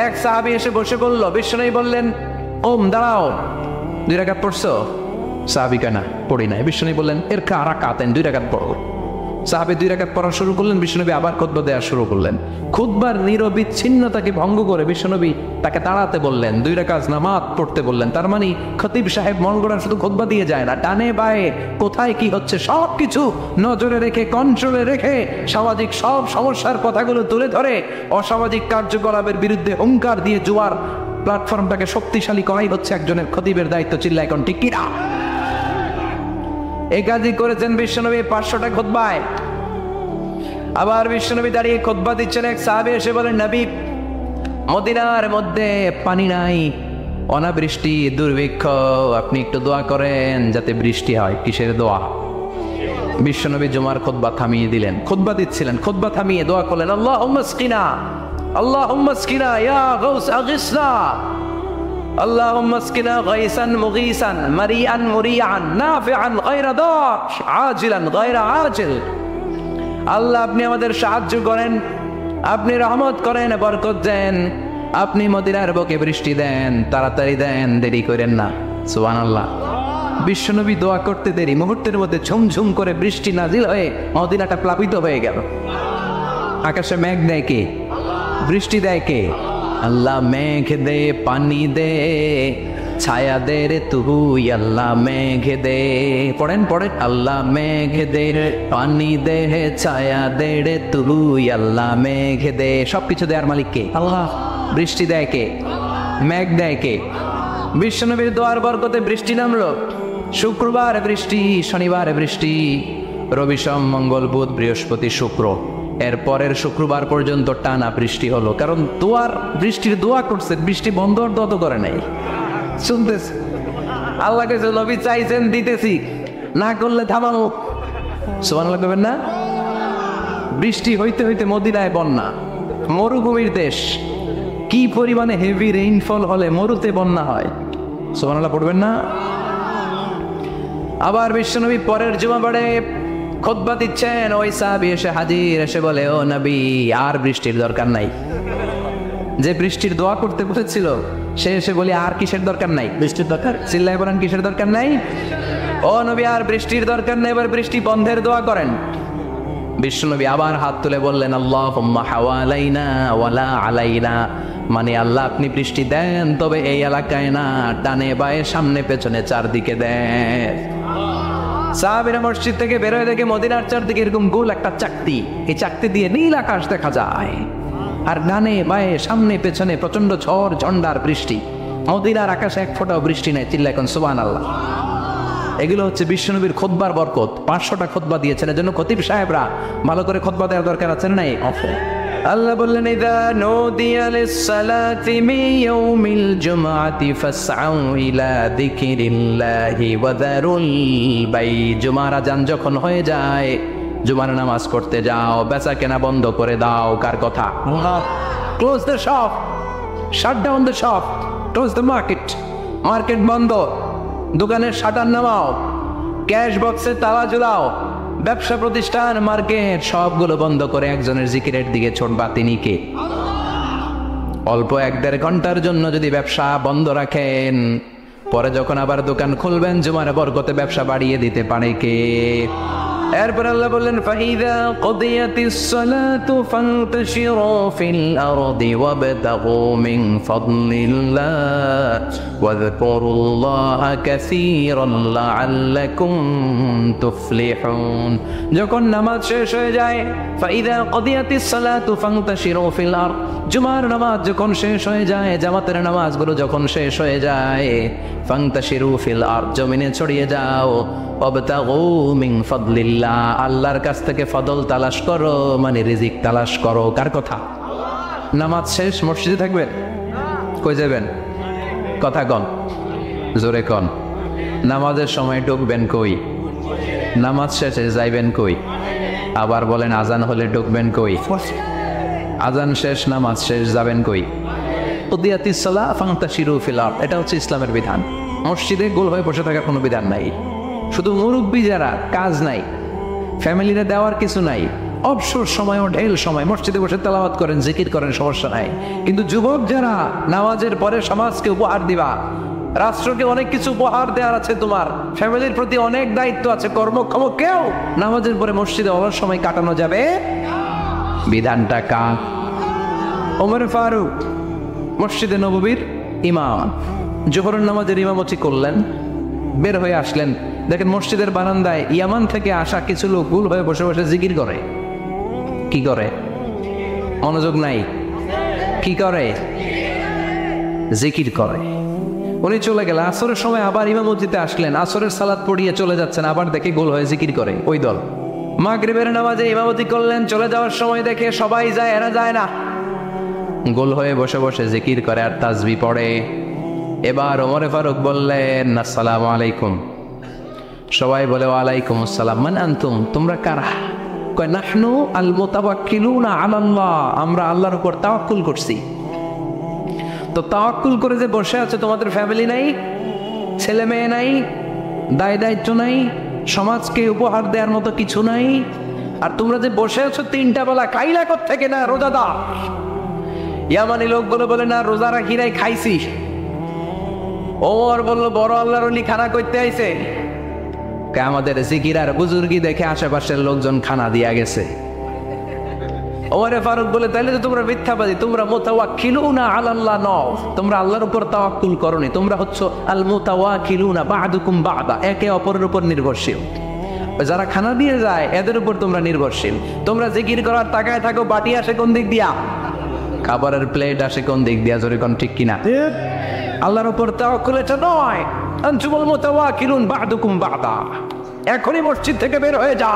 [SPEAKER 1] এক সাহাবী এসে বসে বলল, বিশ্বনবী বললেন, ওম দাঁড়াও, 2 রাকাত পড়ছো? সাহাবী কয়, না পড়ি নাই। বিশ্বনবী বললেন, এর রাকাতেন, 2 রাকাত পড়ো। সাহাবী 2 রাকাত পড়া শুরু করলেন, বিশ্বনবী আবার খুতবা দেওয়া শুরু করলেন। খুতবার নিরবিচ্ছিন্নতাকে ভঙ্গ করে বিশ্বনবী তাকে দাঁড়াতে বললেন, 2 রাকাত নামাজ পড়তে বললেন। তার মানে খতিব সাহেব মন গড়া শুধু খুতবা দিয়ে যায় না, ডানে বায়ে কোথায় কি হচ্ছে সব কিছু নজরে রেখে, কন্ট্রোলে রেখে, সামাজিক সব সমস্যার কথাগুলো তুলে ধরে অসামাজিক কার্যকলাপের বিরুদ্ধে হুঙ্কার দিয়ে জুয়ার প্ল্যাটফর্মটাকে শক্তিশালী করাই হচ্ছে একজনের খতিবের দায়িত্ব। চিল্লায় এখন ঠিক কিনা? এই কাজই করেছেন বিশ্বনবী 500টা খুতবায়। আবার বিশ্বনবী দাঁড়িয়ে খুতবা দিচ্ছেন, এক সাহাবী এসে বলেন, নবী মদিনার মধ্যে পানি নাই, অনাবৃষ্টি, দুর্ভিক্ষ, আপনি একটু দোয়া করেন যাতে বৃষ্টি হয়। কিসের দোয়া? বিশ্বনবী জুমার খুতবা থামিয়ে দিলেন, খুতবা দিচ্ছিলেন, খুতবা থামিয়ে দোয়া করলেন, আল্লাহুম্মা আসকিনা, আল্লাহুম্মা আসকিনা ইয়া গাউস আগিসনা, আল্লাহুম্মা আসকিনা গাইসান মুগীসান মারিআন মুরিআন নাফিআন গায়রা দার আজিলান গায়রা আজিল। আল্লাহ আপনি আমাদের সাহায্য করেন, আপনি রহমত করেন, বরকত দেন, আপনি মদিনার বুকে বৃষ্টি দেন, তাড়াতাড়ি দেন, দেরি করেন না। সুবহানাল্লাহ। বিশ্বনবী দোয়া করতে দেরি, মুহূর্তের মধ্যে ঝুমঝুম করে বৃষ্টি নাজিল হয়ে মদিনাটা প্লাবিত হয়ে গেল। আকাশে মেঘ দেয় কে? বৃষ্টি দেয় কে? আল্লাহ। মেঘ দে, পানি দে, ছায়া দে রে তুই, আল্লাহ মেঘ দে। পড়েন পড়েন, আল্লাহ মেঘ দে, পানি দে, ছায়া দে রে তুই, আল্লাহ মেঘ দে। সবকিছু দেয়ার মালিক কে? আল্লাহ। বৃষ্টি দেয় কে? মেঘ দেয় কে? বিশ্বনবীর দোয়ার বরকতে বৃষ্টি নামলো। শুক্রবার বৃষ্টি, শনিবার বৃষ্টি, রবি সোম মঙ্গল বুধ বৃহস্পতি শুক্র, এর পরের শুক্রবার পর্যন্ত টানা বৃষ্টি হলো। কারণ দোয়ার বৃষ্টির দোয়া করছে, বৃষ্টি বন্ধ দত করে নাই, শুনতেছে। আল্লাহ কাছে নবী চাইছেন, দিতেছি, না করলে থামানো। সুবহানাল্লাহ করবেন না? বৃষ্টি হইতে হইতে মদিনায় বন্যা, মরুভূমির দেশ, কি পরিমাণে হেভি রেইনফল হলে মরুতে বন্যা হয়। সুবহানাল্লাহ পড়বেন না? আবার বিশ্বনবী পরের জুমাবারে খুতবা দিচ্ছেন, ওই সাহাবী এসে হাজির, এসে বলে, ও নবী আর বৃষ্টির দরকার নাই, যে বৃষ্টির দোয়া করতে বলেছিল সে এসে বলি আর কিসের দরকার নাই?
[SPEAKER 2] বৃষ্টির দরকার।
[SPEAKER 1] চিল্লায় বলেন কিসের দরকার নাই? ও নবী আর বৃষ্টির দরকার নেই, এবার বৃষ্টি বন্ধের দোয়া করেন। বিশ্বনবী আবার হাত তুলে বললেন আল্লাহুম্মা হাওয়ালাইনা ওয়ালা আলাইনা, মানে আল্লাহ আপনি বৃষ্টি দেন তবে এই এলাকায় না, ডানে বায়ে সামনে পেছনে চারদিকে দেন। সাহাবীরা মসজিদ থেকে বের হয়ে দেখে মদিনার চারদিকে এরকম গোল একটা চাকতি, এই চাকতি দিয়ে নীল আকাশ দেখা যায়, আর ডানে বায়ে সামনে পেছনে প্রচন্ড ঝড় ঝন্ডার বৃষ্টি। মদিনার আকাশে এক ফোঁটাও বৃষ্টি নাই। চিল্লা এখন সুবহানাল্লাহ। এগুলো হচ্ছে বিশ্বনবীর খুতবার বরকত। 500টা খুতবা দিয়েছেন, এজন্য খতিব সাহেবরা ভালো করে খুতবা দেওয়ার দরকার আছে না? আল্লাহ বললেন ইযা নুদিয়া লিস-সালাতি মিন ইয়াউমিল জুমআতি ফাসআউ ইলা যিকরিল্লাহি ওয়া যারুল বাই। জুমার আযান যখন হয়ে যায়, জুমার নামাজ পড়তে যাও, বেচা কেনা বন্ধ করে দাও। কার কথা? Close the shop, shut down the shop, close the market. Market বন্ধ, দোকানের শাটার নামাও, ক্যাশ বক্সে তালা ঝুলাও, ব্যবসা প্রতিষ্ঠান মার্কেট সবগুলো বন্ধ করে একজনের জিকিরের দিকে ছোটবা। তিনি কে? অল্প 1-1.5 ঘন্টার জন্য যদি ব্যবসা বন্ধ রাখেন, পরে যখন আবার দোকান খুলবেন জুমার বরকতে ব্যবসা বাড়িয়ে দিতে পারে কে? এরপর আল্লাহ বললেন ফাইদা কুদিয়াতিস সালাতু ফান্তাশিরু ফিল আরদি ওয়াবতাগু মিন ফাদলিল্লাহ ওয়াযকুরুল্লাহা কাসীরান লাআল্লাকুম তুফলিহুন। যখন নামাজ শেষ হয়ে যায়, ফাইদা কুদিয়াতিস সালাতু ফান্তাশিরু ফিল আরদ, জুমার নামাজ যখন শেষ হয়ে যায়, জামাতের নামাজগুলো যখন শেষ হয়ে যায়, ফান্তাশিরু ফিল আরদ, জমিনে ছড়িয়ে যাও, ওয়াবতাগু মিন ফাদলিল্লাহ, আল্লাহর কাছ থেকে ফদল তালাশ করো, মানে রিজিক তালাশ করো। কার কথা? নামাজ শেষ মসজিদে থাকবেন? কই যাবেন? কথা কন, জোরে কন। নামাজের সময় ঢুকবেন কই? নামাজ শেষে যাইবেন কই? আবার বলেন আজান হলে ঢুকবেন কই? আজান শেষ নামাজ শেষ যাবেন কই? কুদিয়াতিস সালাহ ফান্তাশিরু ফিল আরদ, এটা হচ্ছে ইসলামের বিধান। মসজিদে গোল হয়ে বসে থাকার কোনো বিধান নাই। শুধু মুরব্বী যারা, কাজ নাই, ফ্যামিলিরা দেওয়ার কিছু নাই, অবসর সময় ও ঢেল সময় মসজিদে বসে তেলাওয়াত করেন, জিকির করেন, সমস্যা নাই। কিন্তু যুবক যারা নামাজের পরে সমাজকে উপহার দিবা, রাষ্ট্রকে অনেক কিছু উপহার দেওয়ার আছে, তোমার ফ্যামিলির প্রতি অনেক দায়িত্ব আছে, কর্মক্ষম কেউ নামাজের পরে মসজিদে অলস সময় কাটানো যাবে? বিধানটা কার? ওমর ফারুক মসজিদে নববীর ইমাম, জোহরের নামাজের ইমামতি করলেন, বের হয়ে আসলেন, দেখেন মসজিদের বারান্দায় ইয়ামান থেকে আসা কিছু লোক গুল হয়ে বসে বসে জিকির করে। কি করে? মনোযোগ নাই। কি করে? জিকির করে। উনি চলে গেলেন, আসরের সময় আবার ইমামতিতে আসলেন, আসরের সালাত পড়িয়ে চলে যাচ্ছেন, আবার দেখে গোল হয়ে জিকির করে ওই দল। মাগরিবের নামাজে ইমামতি করলেন, চলে যাওয়ার সময় দেখে সবাই যায়, এরা যায় না, গোল হয়ে বসে বসে জিকির করে আর তাসবিহ পড়ে। এবার ওমর ফারুক বললেন আসসালামু আলাইকুম। সবাই বলে ওয়ালাইকুম আসসালাম। মান আনতুম, তোমরা কারা? কয় নাহনু আল মুতাওয়াক্কিলুনা আলাল্লাহ, আমরা আল্লাহর উপর তাওয়াক্কুল করছি। তো তাওয়াক্কুল করে যে বসে আছে, তোমাদের ফ্যামিলি নাই, ছেলে মেয়ে নাই, দায় দায়িত্ব নাই, সমাজকে উপহার দেওয়ার মতো কিছু নাই, আর তোমরা যে বসে আছো 3টা বেলা খাইলা কোত্থেকে? না রোজাদার। ইয়ামানি লোকগুলো বলে না রোজা রাখি নাই, খাইছি। ওমর বলল বড় আল্লাহর ওলি খানা করতে আইছে। আমাদের জিকির আর বুজুর্গি দেখে আশেপাশের লোকজন খানা দিয়া গেছে। ওমরে ফারুক বলে তাইলে তো তোমরা মিথ্যাবাদী, তোমরা মুতাওয়াক্কিলুনা আলাল্লাহ নও, তোমরা আল্লাহর উপর তাওয়াক্কুল করনি, তোমরা হচ্ছে আল মুতাওয়াক্কিলুনা বা'দুকুম বা'দা, একে অপরের উপর নির্ভরশীল। যারা খানা দিয়ে যায় এদের উপর তোমরা নির্ভরশীল। তোমরা জিকির করার তাকায় থাকো, বাটি আসে কোন দিক দিয়া, খাবারের প্লেট আসে কোন দিক দিয়া, জোরে কোন ঠিক কিনা? আল্লাহর উপর তাওয়াক্কুল এটা নয়। আনতুমুল মুতাওয়াক্কিলুন বা'দুকুম বা'দা। এখনই মসজিদ থেকে বের হয়ে যা।